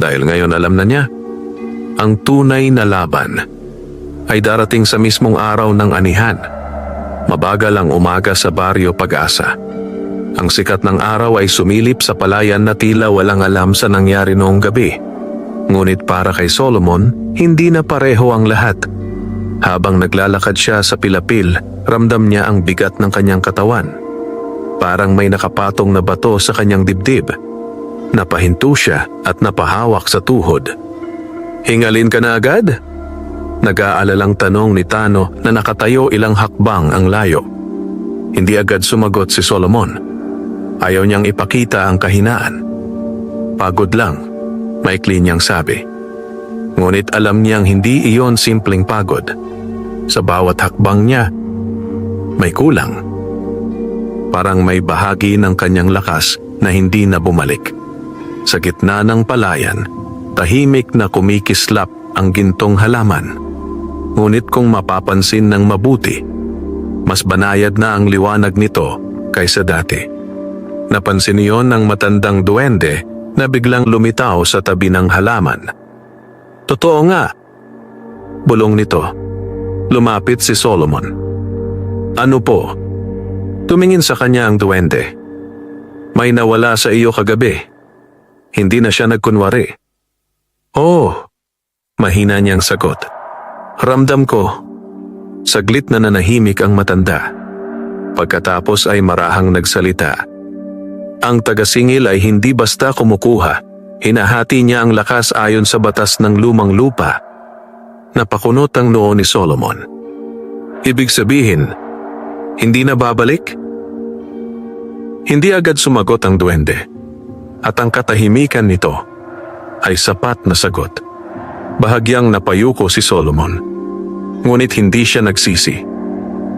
Dahil ngayon alam na niya, ang tunay na laban ay darating sa mismong araw ng anihan. Mabagal ang umaga sa baryo Pag-asa. Ang sikat ng araw ay sumilip sa palayan na tila walang alam sa nangyari noong gabi. Ngunit para kay Solomon, hindi na pareho ang lahat. Habang naglalakad siya sa pilapil, ramdam niya ang bigat ng kanyang katawan. Parang may nakapatong na bato sa kanyang dibdib. Napahinto siya at napahawak sa tuhod. Hingalin ka na agad? Nag-aalalang tanong ni Tano na nakatayo ilang hakbang ang layo. Hindi agad sumagot si Solomon. Ayaw niyang ipakita ang kahinaan. Pagod lang, maikli niyang sabi. Ngunit alam niyang hindi iyon simpleng pagod. Sa bawat hakbang niya, may kulang. Parang may bahagi ng kanyang lakas na hindi na bumalik. Sa gitna ng palayan, tahimik na kumikislap ang gintong halaman. Ngunit kung mapapansin ng mabuti, mas banayad na ang liwanag nito kaysa dati. Napansin niyon ng matandang duwende na biglang lumitaw sa tabi ng halaman. Totoo nga, bulong nito. Lumapit si Solomon. Ano po? Tumingin sa kanya ang duwende. May nawala sa iyo kagabi. Hindi na siya nagkunwari. Oh, mahina niyang sagot. Ramdam ko. Saglit na nanahimik ang matanda. Pagkatapos ay marahang nagsalita. Ang tagasingil ay hindi basta kumukuha. Hinahati niya ang lakas ayon sa batas ng lumang lupa. Napakunot ang noo ni Solomon. Ibig sabihin, hindi na babalik? Hindi agad sumagot ang duwende. At ang katahimikan nito ay sapat na sagot. Bahagyang napayuko si Solomon. Ngunit hindi siya nagsisi.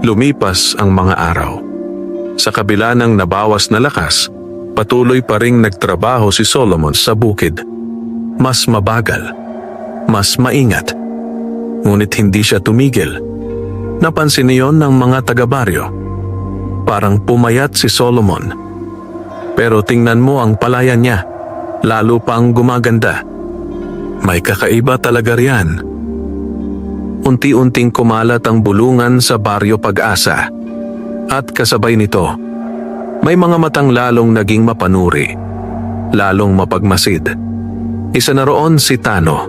Lumipas ang mga araw. Sa kabila ng nabawas na lakas, patuloy pa ring nagtrabaho si Solomon sa bukid. Mas mabagal, mas maingat. Ngunit hindi siya tumigil. Napansin niyon ng mga taga-baryo. Parang pumayat si Solomon. Pero tingnan mo ang palayan niya, lalo pang gumaganda. May kakaiba talaga riyan. Unti-unting kumalat ang bulungan sa baryo Pag-asa. At kasabay nito, may mga matang lalong naging mapanuri, lalong mapagmasid. Isa na roon si Tano.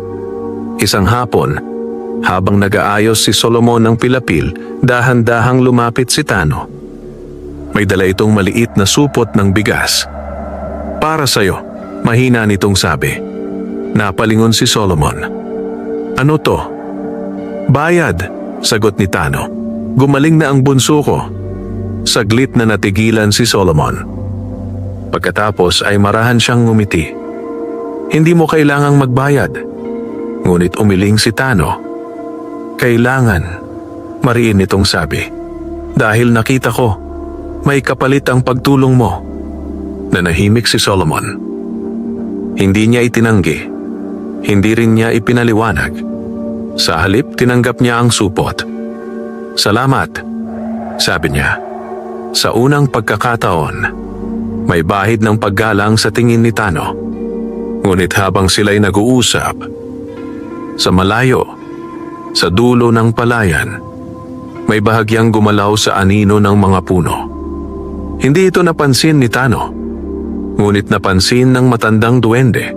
Isang hapon, habang nag-aayos si Solomon ng pilapil, dahan-dahang lumapit si Tano. May dala itong maliit na supot ng bigas. Para sa'yo, mahina nitong sabi. Napalingon si Solomon. Ano to? Bayad, sagot ni Tano. Gumaling na ang bunso ko. Saglit na natigilan si Solomon. Pagkatapos ay marahan siyang ngumiti. Hindi mo kailangang magbayad. Ngunit umiling si Tano. Kailangan, mariin nitong sabi. Dahil nakita ko, may kapalit ang pagtulong mo. Nanahimik si Solomon. Hindi niya itinanggi. Hindi rin niya ipinaliwanag. Sa halip, tinanggap niya ang supot. Salamat, sabi niya. Sa unang pagkakataon, may bahid ng paggalang sa tingin ni Tano. Ngunit habang sila'y nag-uusap, sa malayo, sa dulo ng palayan, may bahagyang gumalaw sa anino ng mga puno. Hindi ito napansin ni Tano, ngunit napansin ng matandang duwende.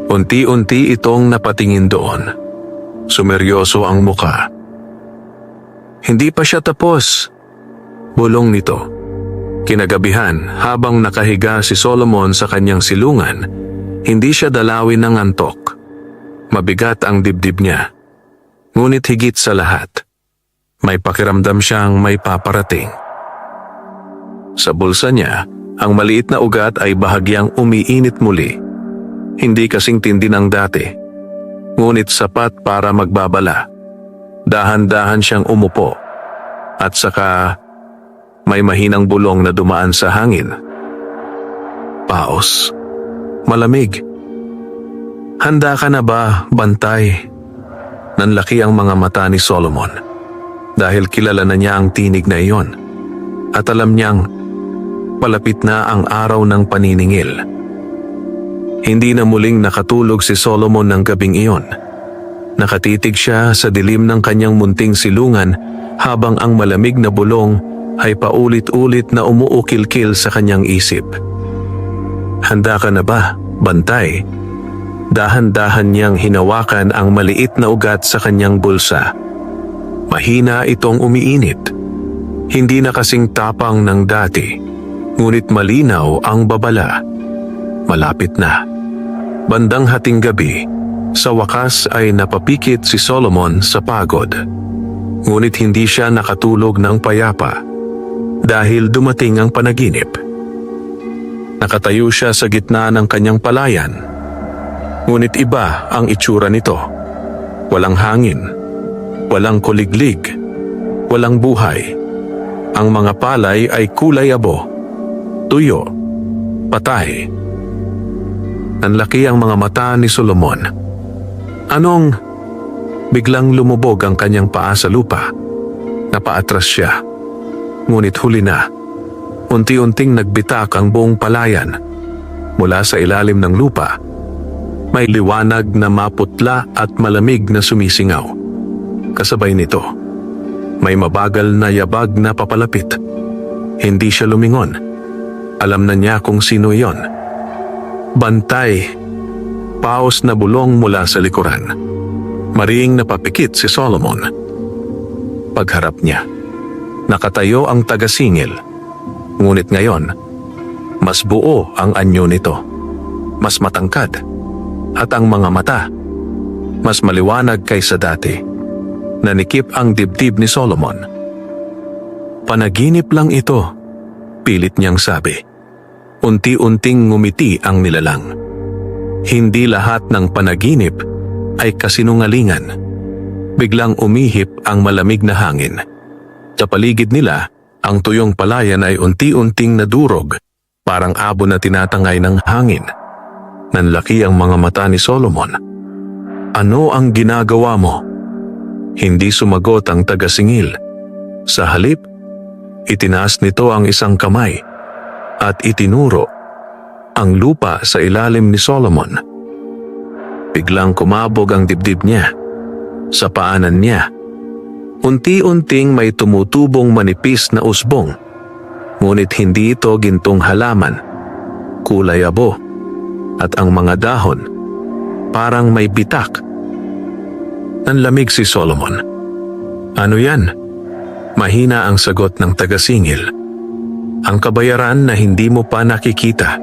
Unti-unti itong napatingin doon. Sumeryoso ang muka. Hindi pa siya tapos, bulong nito. Kinagabihan, habang nakahiga si Solomon sa kanyang silungan, hindi siya dalawin ng antok. Mabigat ang dibdib niya. Ngunit higit sa lahat, May pakiramdam siyang may paparating. Sa bulsa niya, ang maliit na ugat ay bahagyang umiinit muli. Hindi kasing tindi ng dati, ngunit sapat para magbabala. Dahan-dahan siyang umupo at saka may mahinang bulong na dumaan sa hangin. Paos. Malamig. Handa ka na ba, bantay? Nanlaki ang mga mata ni Solomon dahil kilala na niya ang tinig na iyon at alam niyang palapit na ang araw ng paniningil. Hindi na muling nakatulog si Solomon ng gabing iyon. Nakatitig siya sa dilim ng kanyang munting silungan habang ang malamig na bulong ay paulit-ulit na umuukil-kil sa kanyang isip. Handa ka na ba, bantay? Dahan-dahan niyang hinawakan ang maliit na ugat sa kanyang bulsa. Mahina itong umiinit. Hindi na kasing tapang ng dati, ngunit malinaw ang babala. Malapit na. Bandang hating gabi, sa wakas ay napapikit si Solomon sa pagod. Ngunit hindi siya nakatulog ng payapa dahil dumating ang panaginip. Nakatayo siya sa gitna ng kanyang palayan. Ngunit iba ang itsura nito. Walang hangin, walang kuliglig, walang buhay. Ang mga palay ay kulay abo, tuyo, patay. Nanlaki ang mga mata ni Solomon. Anong? Biglang lumubog ang kanyang paa sa lupa. Napaatras siya. Ngunit huli na. Unti-unting nagbitak ang buong palayan. Mula sa ilalim ng lupa, may liwanag na maputla at malamig na sumisingaw. Kasabay nito, may mabagal na yabag na papalapit. Hindi siya lumingon. Alam na niya kung sino iyon. Bantay. Paos na bulong mula sa likuran. Mariing napapikit si Solomon. Pagharap niya, nakatayo ang taga-singil. Ngunit ngayon, mas buo ang anyo nito. Mas matangkad. At ang mga mata, mas maliwanag kaysa dati. Nanikip ang dibdib ni Solomon. Panaginip lang ito, pilit niyang sabi. Unti-unting ngumiti ang nilalang. Hindi lahat ng panaginip ay kasinungalingan. Biglang umihip ang malamig na hangin. Sa paligid nila, ang tuyong palayan ay unti-unting nadurog, parang abo na tinatangay ng hangin. Nanlaki ang mga mata ni Solomon. Ano ang ginagawa mo? Hindi sumagot ang taga-singil. Sa halip, itinaas nito ang isang kamay at itinuro ang lupa sa ilalim ni Solomon. Biglang kumabog ang dibdib niya. Sa paanan niya, unti-unting may tumutubong manipis na usbong. Ngunit hindi ito gintong halaman. Kulay abo. At ang mga dahon, parang may bitak. Nanlamig si Solomon. Ano yan? Mahina ang sagot ng taga-singil. Ang kabayaran na hindi mo pa nakikita.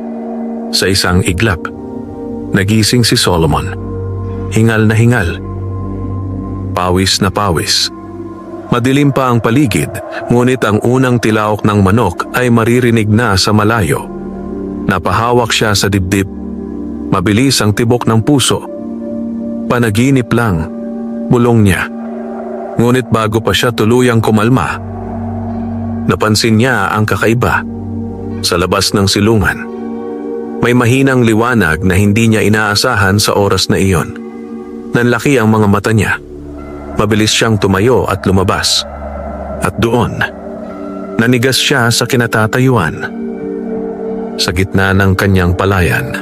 Sa isang iglap, nagising si Solomon. Hingal na hingal. Pawis na pawis. Madilim pa ang paligid, ngunit ang unang tilaok ng manok ay maririnig na sa malayo. Napahawak siya sa dibdib. Mabilis ang tibok ng puso. Panaginip lang, bulong niya. Ngunit bago pa siya tuluyang kumalma, napansin niya ang kakaiba. Sa labas ng silungan, may mahinang liwanag na hindi niya inaasahan sa oras na iyon. Nanlaki ang mga mata niya. Mabilis siyang tumayo at lumabas. At doon, nanigas siya sa kinatatayuan. Sa gitna ng kanyang palayan,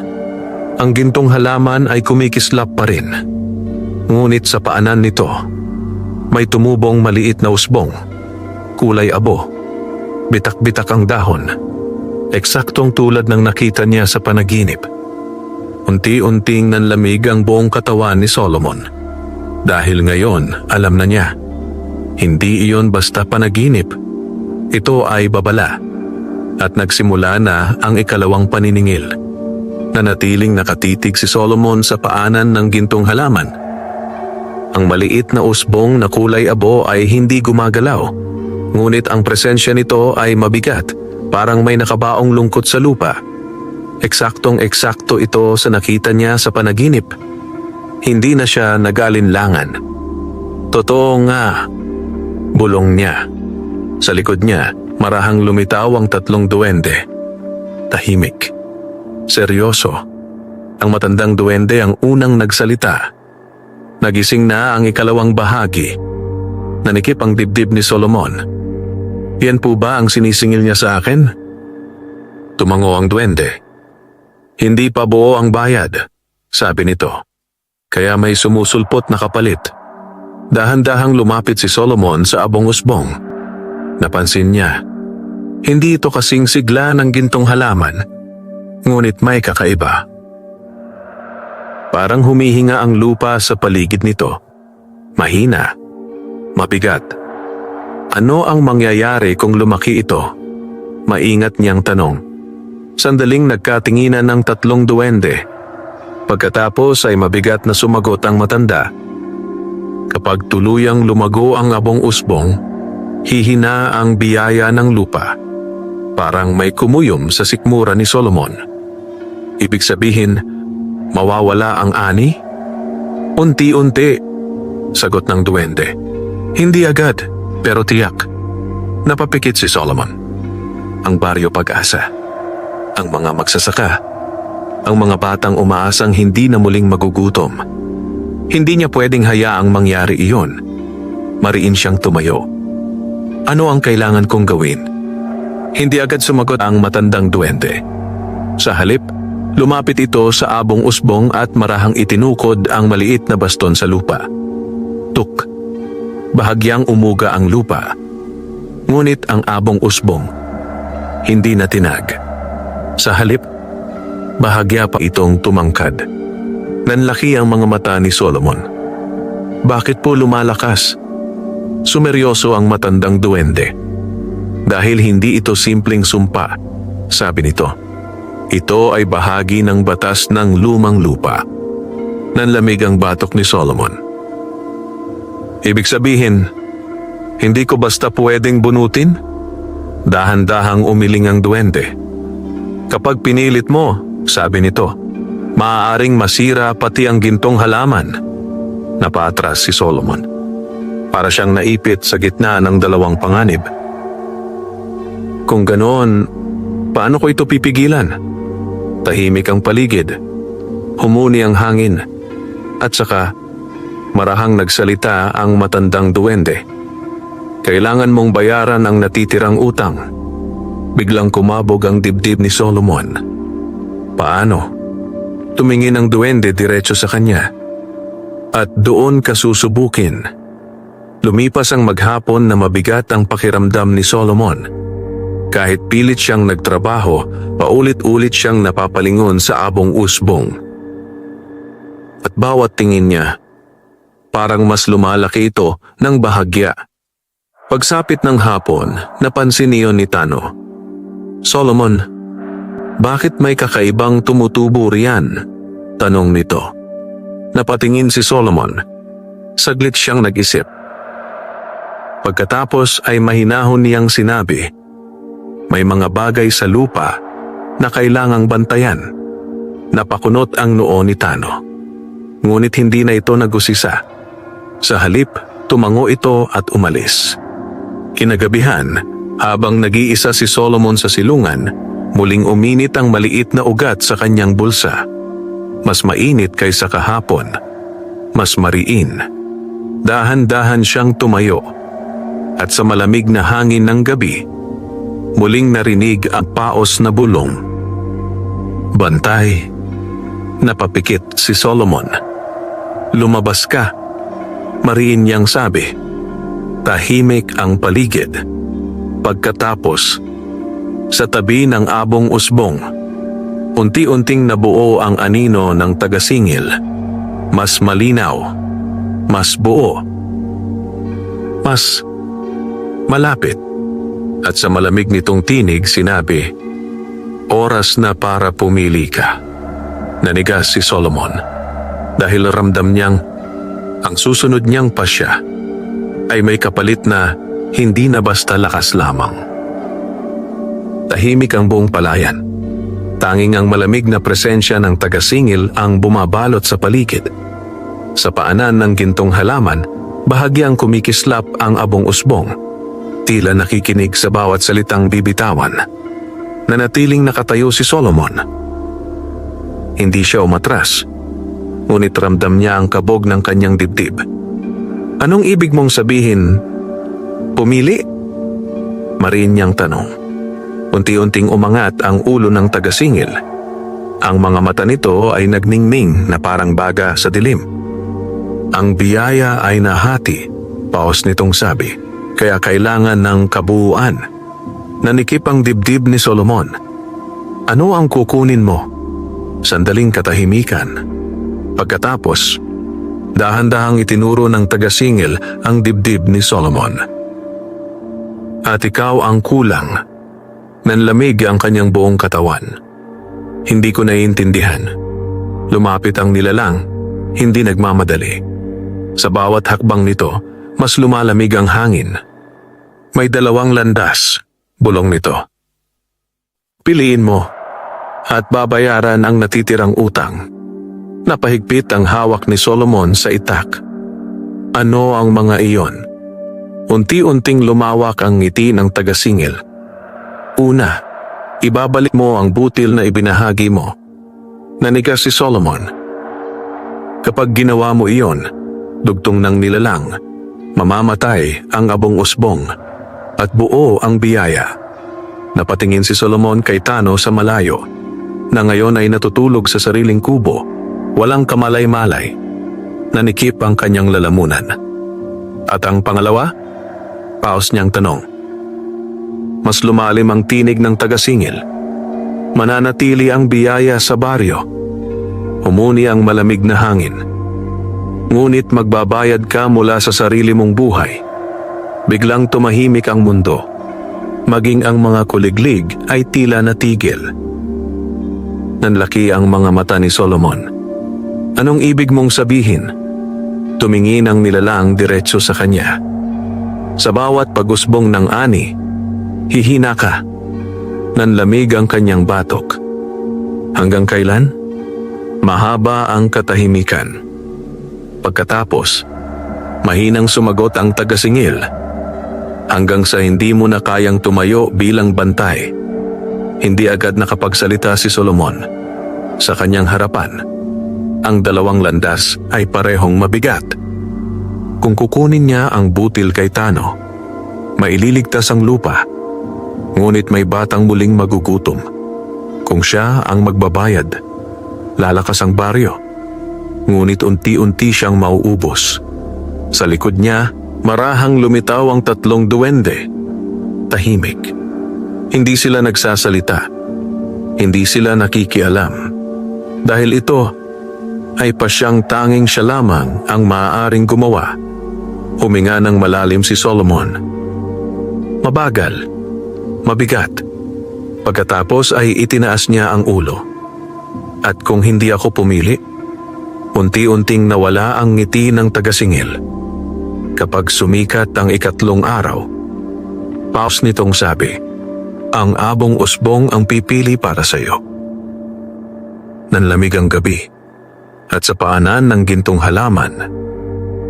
ang gintong halaman ay kumikislap pa rin. Ngunit sa paanan nito, may tumubong maliit na usbong. Kulay abo. Bitak-bitak ang dahon. Eksaktong tulad ng nakita niya sa panaginip. Unti-unting nanlamig ang buong katawan ni Solomon. Dahil ngayon, alam na niya. Hindi iyon basta panaginip. Ito ay babala. At nagsimula na ang ikalawang paniningil. Nanatiling nakatitig si Solomon sa paanan ng gintong halaman. Ang maliit na usbong na kulay abo ay hindi gumagalaw, ngunit ang presensya nito ay mabigat, parang may nakabaong lungkot sa lupa. Eksaktong-eksakto ito sa nakita niya sa panaginip. Hindi na siya nag-alinlangan. Totoo nga, bulong niya. Sa likod niya, marahang lumitaw ang 3 duwende. Tahimik. Seryoso. Ang matandang duwende ang unang nagsalita. Nagising na ang ikalawang bahagi. Nanikip ang dibdib ni Solomon. Yan po ba ang sinisingil niya sa akin? Tumango ang duwende. Hindi pa buo ang bayad, sabi nito. Kaya may sumusulpot na kapalit. Dahan-dahang lumapit si Solomon sa abong usbong. Napansin niya. Hindi ito kasing sigla ng gintong halaman, ngunit may kakaiba. Parang humihinga ang lupa sa paligid nito. Mahina. Mabigat. Ano ang mangyayari kung lumaki ito? Maingat niyang tanong. Sandaling nagkatinginan ng 3 duwende. Pagkatapos ay mabigat na sumagot ang matanda. Kapag tuluyang lumago ang abong usbong, hihina ang biyaya ng lupa. Parang may kumuyom sa sikmura ni Solomon. Ibig sabihin, mawawala ang ani? Unti-unti, sagot ng duwende. Hindi agad, pero tiyak. Napapikit si Solomon. Ang baryo pag-asa. Ang mga magsasaka. Ang mga batang umaasang hindi na muling magugutom. Hindi niya pwedeng hayaang mangyari iyon. Mariin siyang tumayo. Ano ang kailangan kong gawin? Hindi agad sumagot ang matandang duwende. Sa halip, lumapit ito sa abong usbong at marahang itinukod ang maliit na baston sa lupa. Tuk. Bahagyang umuga ang lupa. Ngunit ang abong usbong, hindi na tinag. Sa halip, bahagya pa itong tumangkad. Nanlaki ang mga mata ni Solomon. Bakit po lumalakas? Sumeryoso ang matandang duwende. Dahil hindi ito simpleng sumpa, sabi nito. Ito ay bahagi ng batas ng lumang lupa. Nanlamig ang batok ni Solomon. Ibig sabihin, hindi ko basta pwedeng bunutin? Dahan-dahang umiling ang duwende. Kapag pinilit mo, sabi nito, maaaring masira pati ang gintong halaman. Napaatras si Solomon. Para siyang naipit sa gitna ng 2 panganib. Kung ganoon, paano ko ito pipigilan? Tahimik ang paligid. Humuni ang hangin. At saka, marahang nagsalita ang matandang duwende. Kailangan mong bayaran ang natitirang utang. Biglang kumabog ang dibdib ni Solomon. Paano? Tumingin ang duwende diretso sa kanya. At doon ka susubukin. Lumipas ang maghapon na mabigat ang pakiramdam ni Solomon. Kahit pilit siyang nagtrabaho, paulit-ulit siyang napapalingon sa abong usbong. At bawat tingin niya, parang mas lumalaki ito ng bahagya. Pagsapit ng hapon, napansin niyon ni Tano. Solomon, bakit may kakaibang tumutubo riyan? Tanong nito. Napatingin si Solomon. Saglit siyang nag-isip. Pagkatapos ay mahinahon niyang sinabi, may mga bagay sa lupa na kailangang bantayan. Napakunot ang noo ni Tano. Ngunit hindi na ito nag-usisa. Sa halip, tumango ito at umalis. Kinagabihan, habang nag-iisa si Solomon sa silungan, muling uminit ang maliit na ugat sa kanyang bulsa. Mas mainit kaysa kahapon. Mas mariin. Dahan-dahan siyang tumayo. At sa malamig na hangin ng gabi, muling narinig ang paos na bulong. Bantay. Napapikit si Solomon. Lumabas ka. Mariin niyang sabi. Tahimik ang paligid. Pagkatapos, sa tabi ng abong usbong, unti-unting nabuo ang anino ng tagasingil. Mas malinaw, mas buo, mas malapit. At sa malamig nitong tinig sinabi, oras na para pumili ka. Nanigas si Solomon dahil ramdam niyang Ang susunod niyang pasya ay may kapalit na hindi na basta lakas lamang. Tahimik ang buong palayan. Tanging ang malamig na presensya ng taga-singil ang bumabalot sa paligid. Sa paanan ng gintong halaman, bahagyang kumikislap ang abong usbong. Tila nakikinig sa bawat salitang bibitawan. Nanatiling nakatayo si Solomon. Hindi siya umatras, ngunit ramdam niya ang kabog ng kanyang dibdib. Anong ibig mong sabihin? Pumili? Mariin niyang tanong. Unti-unting umangat ang ulo ng taga-singil. Ang mga mata nito ay nagningning na parang baga sa dilim. Ang biyaya ay nahati, paos nitong sabi, kaya kailangan ng kabuuan. Nanikip ang dibdib ni Solomon. Ano ang kukunin mo? Sandaling katahimikan. Pagkatapos, dahan-dahang itinuro ng taga-singil ang dibdib ni Solomon. At ikaw ang kulang. Nanlamig ang kanyang buong katawan. Hindi ko naiintindihan. Lumapit ang nilalang, hindi nagmamadali. Sa bawat hakbang nito, mas lumalamig ang hangin. May 2 landas, bulong nito. Piliin mo, at babayaran ang natitirang utang. Napahigpit ang hawak ni Solomon sa itak. Ano ang mga iyon? Unti-unting lumawak ang ngiti ng taga-singil. Una, ibabalik mo ang butil na ibinahagi mo. Nanigas si Solomon. Kapag ginawa mo iyon, dugtong ng nilalang, mamamatay ang abong usbong at buo ang biyaya. Napatingin si Solomon kay Tano sa malayo, na ngayon ay natutulog sa sariling kubo, walang kamalay-malay. Nanikip ang kanyang lalamunan. At ang pangalawa? Paos niyang tanong. Mas lumalim ang tinig ng taga-singil. Mananatili ang biyaya sa baryo. Humuni ang malamig na hangin. Ngunit magbabayad ka mula sa sarili mong buhay. Biglang tumahimik ang mundo. Maging ang mga kuliglig ay tila natigil. Nanlaki ang mga mata ni Solomon. Anong ibig mong sabihin? Tumingin ang nilalang diretso sa kanya. Sa bawat pag-usbong ng ani, hihina ka. Nanlamig ang kanyang batok. Hanggang kailan? Mahaba ang katahimikan. Pagkatapos, mahinang sumagot ang taga-singil. Hanggang sa hindi mo na kayang tumayo bilang bantay. Hindi agad nakapagsalita si Solomon. Sa kanyang harapan, ang 2 landas ay parehong mabigat. Kung kukunin niya ang butil kay Tano, maililigtas ang lupa. Ngunit may batang muling magugutom. Kung siya ang magbabayad, lalakas ang baryo. Ngunit unti-unti siyang mauubos. Sa likod niya, marahang lumitaw ang 3 duwende. Tahimik. Hindi sila nagsasalita. Hindi sila nakikialam. Dahil ito ay pasyang tanging siya lamang ang maaaring gumawa. Huminga ng malalim si Solomon. Mabagal. Mabigat. Pagkatapos ay itinaas niya ang ulo. At kung hindi ako pumili, unti-unting nawala ang ngiti ng taga-singil. Kapag sumikat ang 3 araw, paus nitong sabi, ang abong usbong ang pipili para sa iyo. Nanlamig ang gabi, at sa paanan ng gintong halaman,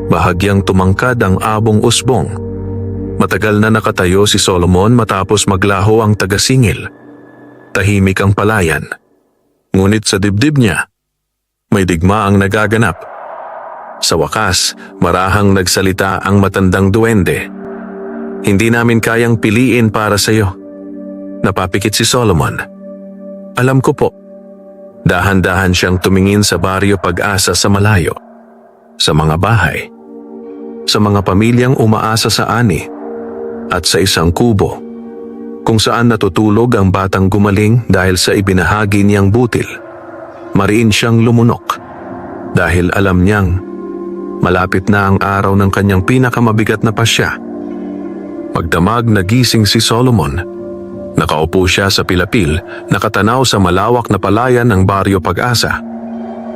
bahagyang tumangkad ang abong usbong. Matagal na nakatayo si Solomon matapos maglaho ang taga-singil. Tahimik ang palayan. Ngunit sa dibdib niya, may digmaang nagaganap. Sa wakas, marahang nagsalita ang matandang duwende. Hindi namin kayang piliin para sa iyo. Napapikit si Solomon. Alam ko po. Dahan-dahan siyang tumingin sa baryo Pag-asa sa malayo. Sa mga bahay. Sa mga pamilyang umaasa sa ani. At sa isang kubo, kung saan natutulog ang batang gumaling dahil sa ibinahagi niyang butil. Mariin siyang lumunok dahil alam niyang malapit na ang araw ng kanyang pinakamabigat na pasya. Pagdamag nagising si Solomon. Nakaupo siya sa pilapil, nakatanaw sa malawak na palayan ng baryo Pag-asa.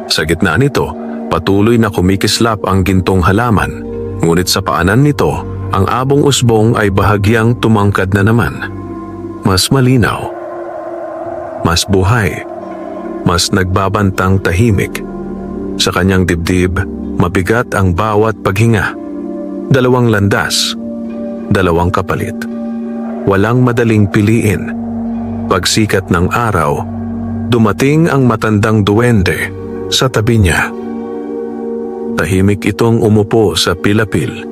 Sa gitna nito, Patuloy na kumikislap ang gintong halaman, ngunit sa paanan nito, ang abong usbong ay bahagyang tumangkad na naman. Mas malinaw, mas buhay, mas nagbabantang tahimik. Sa kanyang dibdib, mabigat ang bawat paghinga. 2 landas, 2 kapalit. Walang madaling piliin. Pagsikat ng araw, dumating ang matandang duwende sa tabi niya. Tahimik itong umupo sa pilapil.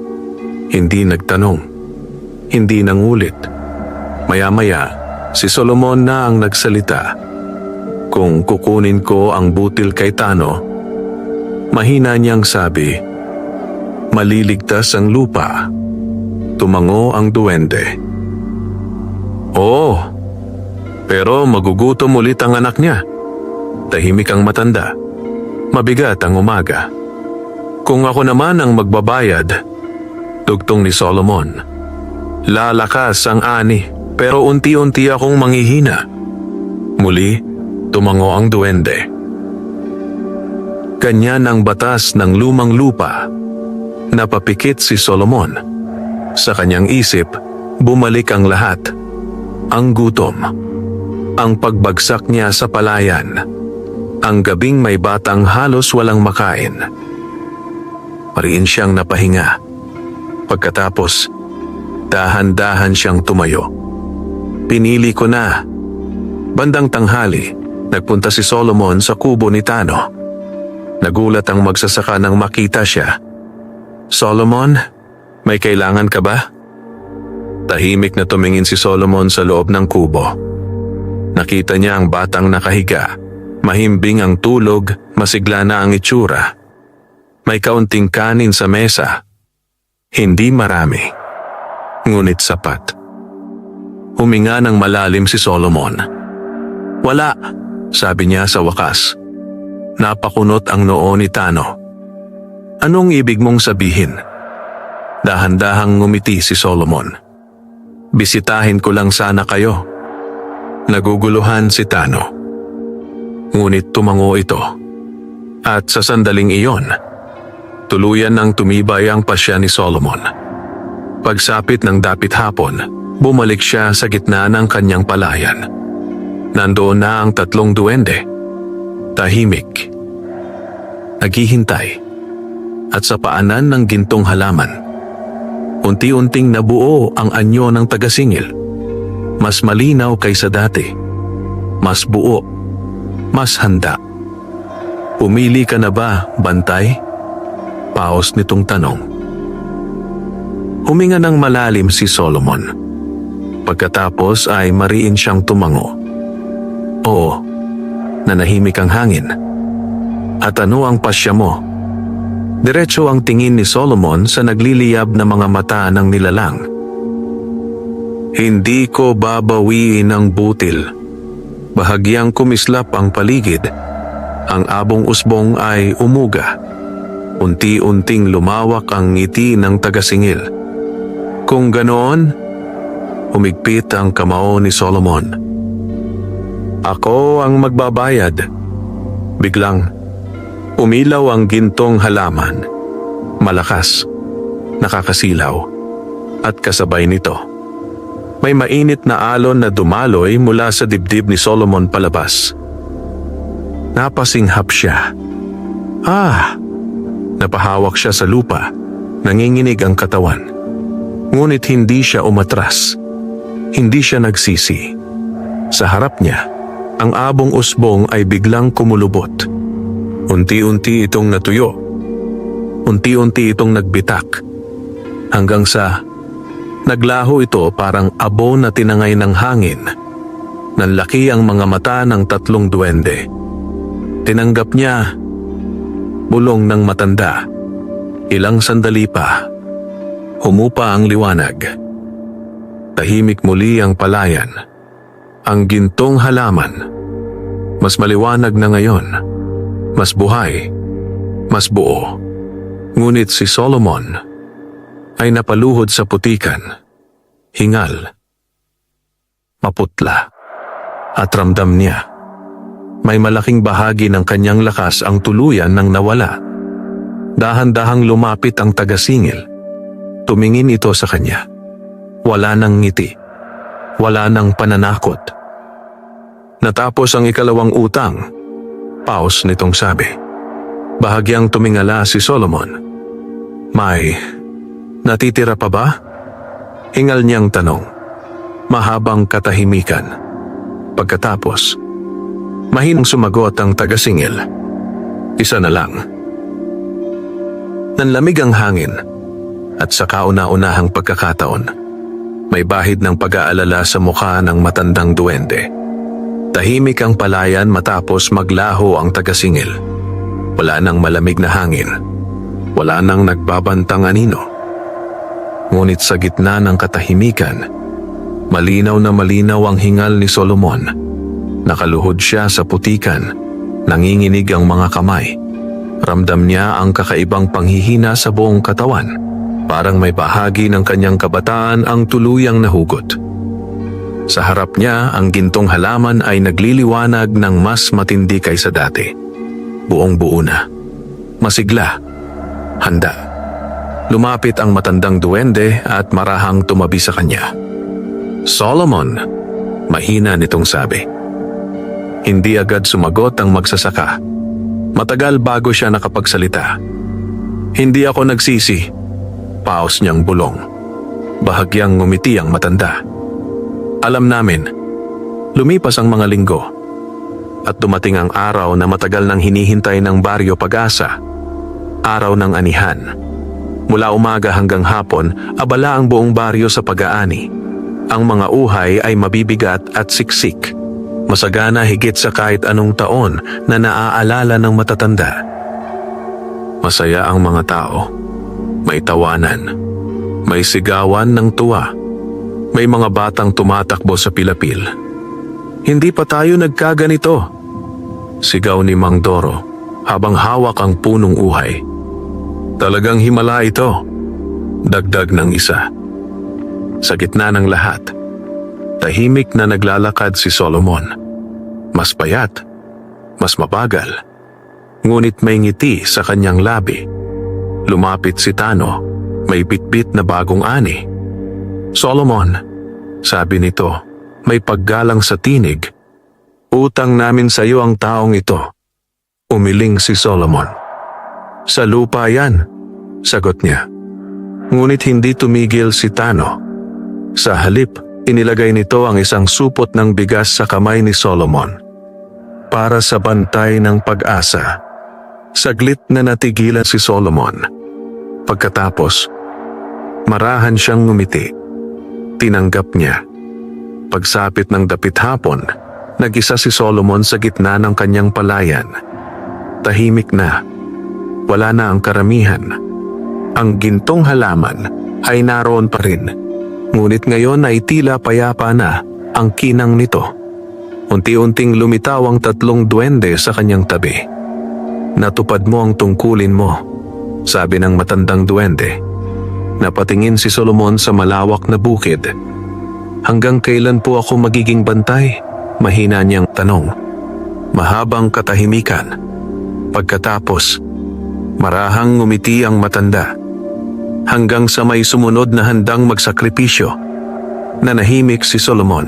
Hindi nagtanong, hindi nangulit. Maya-maya, si Solomon na ang nagsalita. Kung kukunin ko ang butil kay Tano, mahina niyang sabi, maliligtas ang lupa. Tumango ang duwende. Oo, pero magugutom ulit ang anak niya. Tahimik ang matanda. Mabigat ang umaga. Kung ako naman ang magbabayad, dugtong ni Solomon. Lalakas ang ani, pero unti-unti akong manghihina. Muli, tumango ang duwende. Ganyan ang batas ng lumang lupa. Napapikit si Solomon. Sa kanyang isip, bumalik ang lahat. Ang gutom. Ang pagbagsak niya sa palayan. Ang gabing may batang halos walang makain. Mariin siyang napahinga. Pagkatapos, dahan-dahan siyang tumayo. Pinili ko na. Bandang tanghali, nagpunta si Solomon sa kubo ni Tano. Nagulat ang magsasaka nang makita siya. Solomon, may kailangan ka ba? Tahimik na tumingin si Solomon sa loob ng kubo. Nakita niya ang batang nakahiga. Mahimbing ang tulog, masigla na ang itsura. May kaunting kanin sa mesa. Hindi marami, ngunit sapat. Huminga ng malalim si Solomon. Wala, sabi niya sa wakas. Napakunot ang noo ni Tano. Anong ibig mong sabihin? Dahan-dahang ngumiti si Solomon. Bisitahin ko lang sana kayo. Naguguluhan si Tano. Ngunit tumango ito. At sa sandaling iyon, tuluyan nang tumibay ang pasya ni Solomon. Pagsapit ng dapit hapon, bumalik siya sa gitna ng kanyang palayan. Nandoon na ang 3 duwende. Tahimik. Naghihintay. At sa paanan ng gintong halaman, unti-unting nabuo ang anyo ng tagasingil. Mas malinaw kaysa dati. Mas buo. Mas handa. Pumili ka na ba, bantay? Paos nitong tanong. Huminga ng malalim si Solomon. Pagkatapos ay mariin siyang tumango. Oo, nanahimik ang hangin. At ano ang pasya mo? Diretso ang tingin ni Solomon sa nagliliyab na mga mata ng nilalang. Hindi ko babawiin ang butil. Bahagyang kumislap ang paligid. Ang abong usbong ay umuga. Unti-unting lumawak ang ngiti ng tagasingil. Kung ganoon, humigpit ang kamao ni Solomon. Ako ang magbabayad. Biglang, umilaw ang gintong halaman. Malakas, nakakasilaw, at kasabay nito, may mainit na alon na dumaloy mula sa dibdib ni Solomon palabas. Napasinghap siya. Napahawak siya sa lupa. Nanginginig ang katawan. Ngunit hindi siya umatras. Hindi siya nagsisi. Sa harap niya, ang abong usbong ay biglang kumulubot. Unti-unti itong natuyo. Unti-unti itong nagbitak. Hanggang sa naglaho ito parang abo na tinangay ng hangin. Nanlaki ang mga mata ng 3 duwende. Tinanggap niya, bulong ng matanda. Ilang sandali pa, humupa ang liwanag. Tahimik muli ang palayan. Ang gintong halaman, mas maliwanag na ngayon, mas buhay, mas buo. Ngunit si Solomon ay napaluhod sa putikan, hingal, maputla, at ramdam niya. May malaking bahagi ng kanyang lakas ang tuluyan nang nawala. Dahan-dahang lumapit ang taga-singil. Tumingin ito sa kanya. Wala nang ngiti. Wala nang pananakot. Natapos ang ikalawang utang. Pause nitong sabi. Bahagyang tumingala si Solomon. May natitira pa ba? Hingal niyang tanong. Mahabang katahimikan. Pagkatapos, mahinang sumagot ang taga-singil. Isa na lang. Nanlamig ang hangin at sa kauna-unahang pagkakataon, may bahid ng pag-aalala sa mukha ng matandang duwende. Tahimik ang palayan matapos maglaho ang taga-singil. Wala nang malamig na hangin. Wala nang nagbabantang anino. Ngunit sa gitna ng katahimikan, malinaw na malinaw ang hingal ni Solomon. Nakaluhod siya sa putikan. Nanginginig ang mga kamay. Ramdam niya ang kakaibang panghihina sa buong katawan. Parang may bahagi ng kanyang kabataan ang tuluyang nahugot. Sa harap niya, ang gintong halaman ay nagliliwanag ng mas matindi kaysa dati. Buong-buo na. Masigla. Handa. Lumapit ang matandang duwende at marahang tumabi sa kanya. Solomon, mahina nitong sabi. Hindi agad sumagot ang magsasaka. Matagal bago siya nakapagsalita. Hindi ako nagsisi. Paos niyang bulong. Bahagyang ngumiti ang matanda. Alam namin, lumipas ang mga linggo at dumating ang araw na matagal nang hinihintay ng Baryo Pag-asa. Araw ng anihan. Mula umaga hanggang hapon, abala ang buong baryo sa pag-aani. Ang mga uhay ay mabibigat at siksik. Masagana higit sa kahit anong taon na naaalala ng matatanda. Masaya ang mga tao. May tawanan. May sigawan ng tuwa. May mga batang tumatakbo sa pilapil. Hindi pa tayo nagkaganito. Sigaw ni Mang Doro habang hawak ang punong uhay. Talagang himala ito. Dagdag ng isa. Sa gitna ng lahat, tahimik na naglalakad si Solomon. Mas payat, mas mabagal. Ngunit may ngiti sa kanyang labi. Lumapit si Tano, may bitbit na bagong ani. Solomon, sabi nito, may paggalang sa tinig. Utang namin sa iyo ang taong ito. Umiling si Solomon. Sa lupa yan, sagot niya. Ngunit hindi tumigil si Tano. Sa halip, inilagay nito ang isang supot ng bigas sa kamay ni Solomon. Para sa bantay ng pag-asa. Saglit na natigilan si Solomon. Pagkatapos, marahan siyang ngumiti. Tinanggap niya. Pagsapit ng dapit hapon, nag-isa si Solomon sa gitna ng kanyang palayan. Tahimik na. Wala na ang karamihan. Ang gintong halaman ay naroon pa rin. Ngunit ngayon ay tila payapa na ang kinang nito. Unti-unting lumitaw ang tatlong duwende sa kanyang tabi. Natupad mo ang tungkulin mo, sabi ng matandang duwende. Napatingin si Solomon sa malawak na bukid. Hanggang kailan po ako magiging bantay? Mahina niyang tanong. Mahabang katahimikan. Pagkatapos, marahang ngumiti ang matanda. Hanggang sa may sumunod na handang magsakripisyo. Nanahimik si Solomon.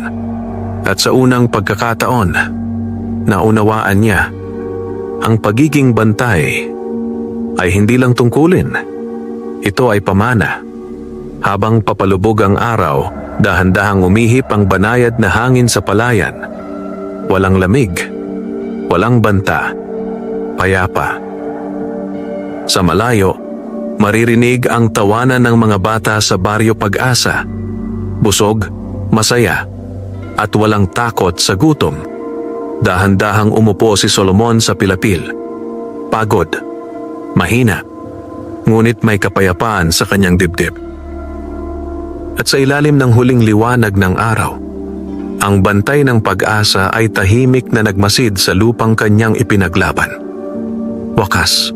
At sa unang pagkakataon, naunawaan niya, ang pagiging bantay ay hindi lang tungkulin. Ito ay pamana. Habang papalubog ang araw, dahan-dahang umihip ang banayad na hangin sa palayan. Walang lamig, walang banta, payapa. Sa malayo, maririnig ang tawanan ng mga bata sa Baryo Pag-asa. Busog, masaya, at walang takot sa gutom. Dahan-dahang umupo si Solomon sa pilapil. Pagod, mahina, ngunit may kapayapaan sa kanyang dibdib. At sa ilalim ng huling liwanag ng araw, ang bantay ng pag-asa ay tahimik na nagmasid sa lupang kanyang ipinaglaban. Wakas,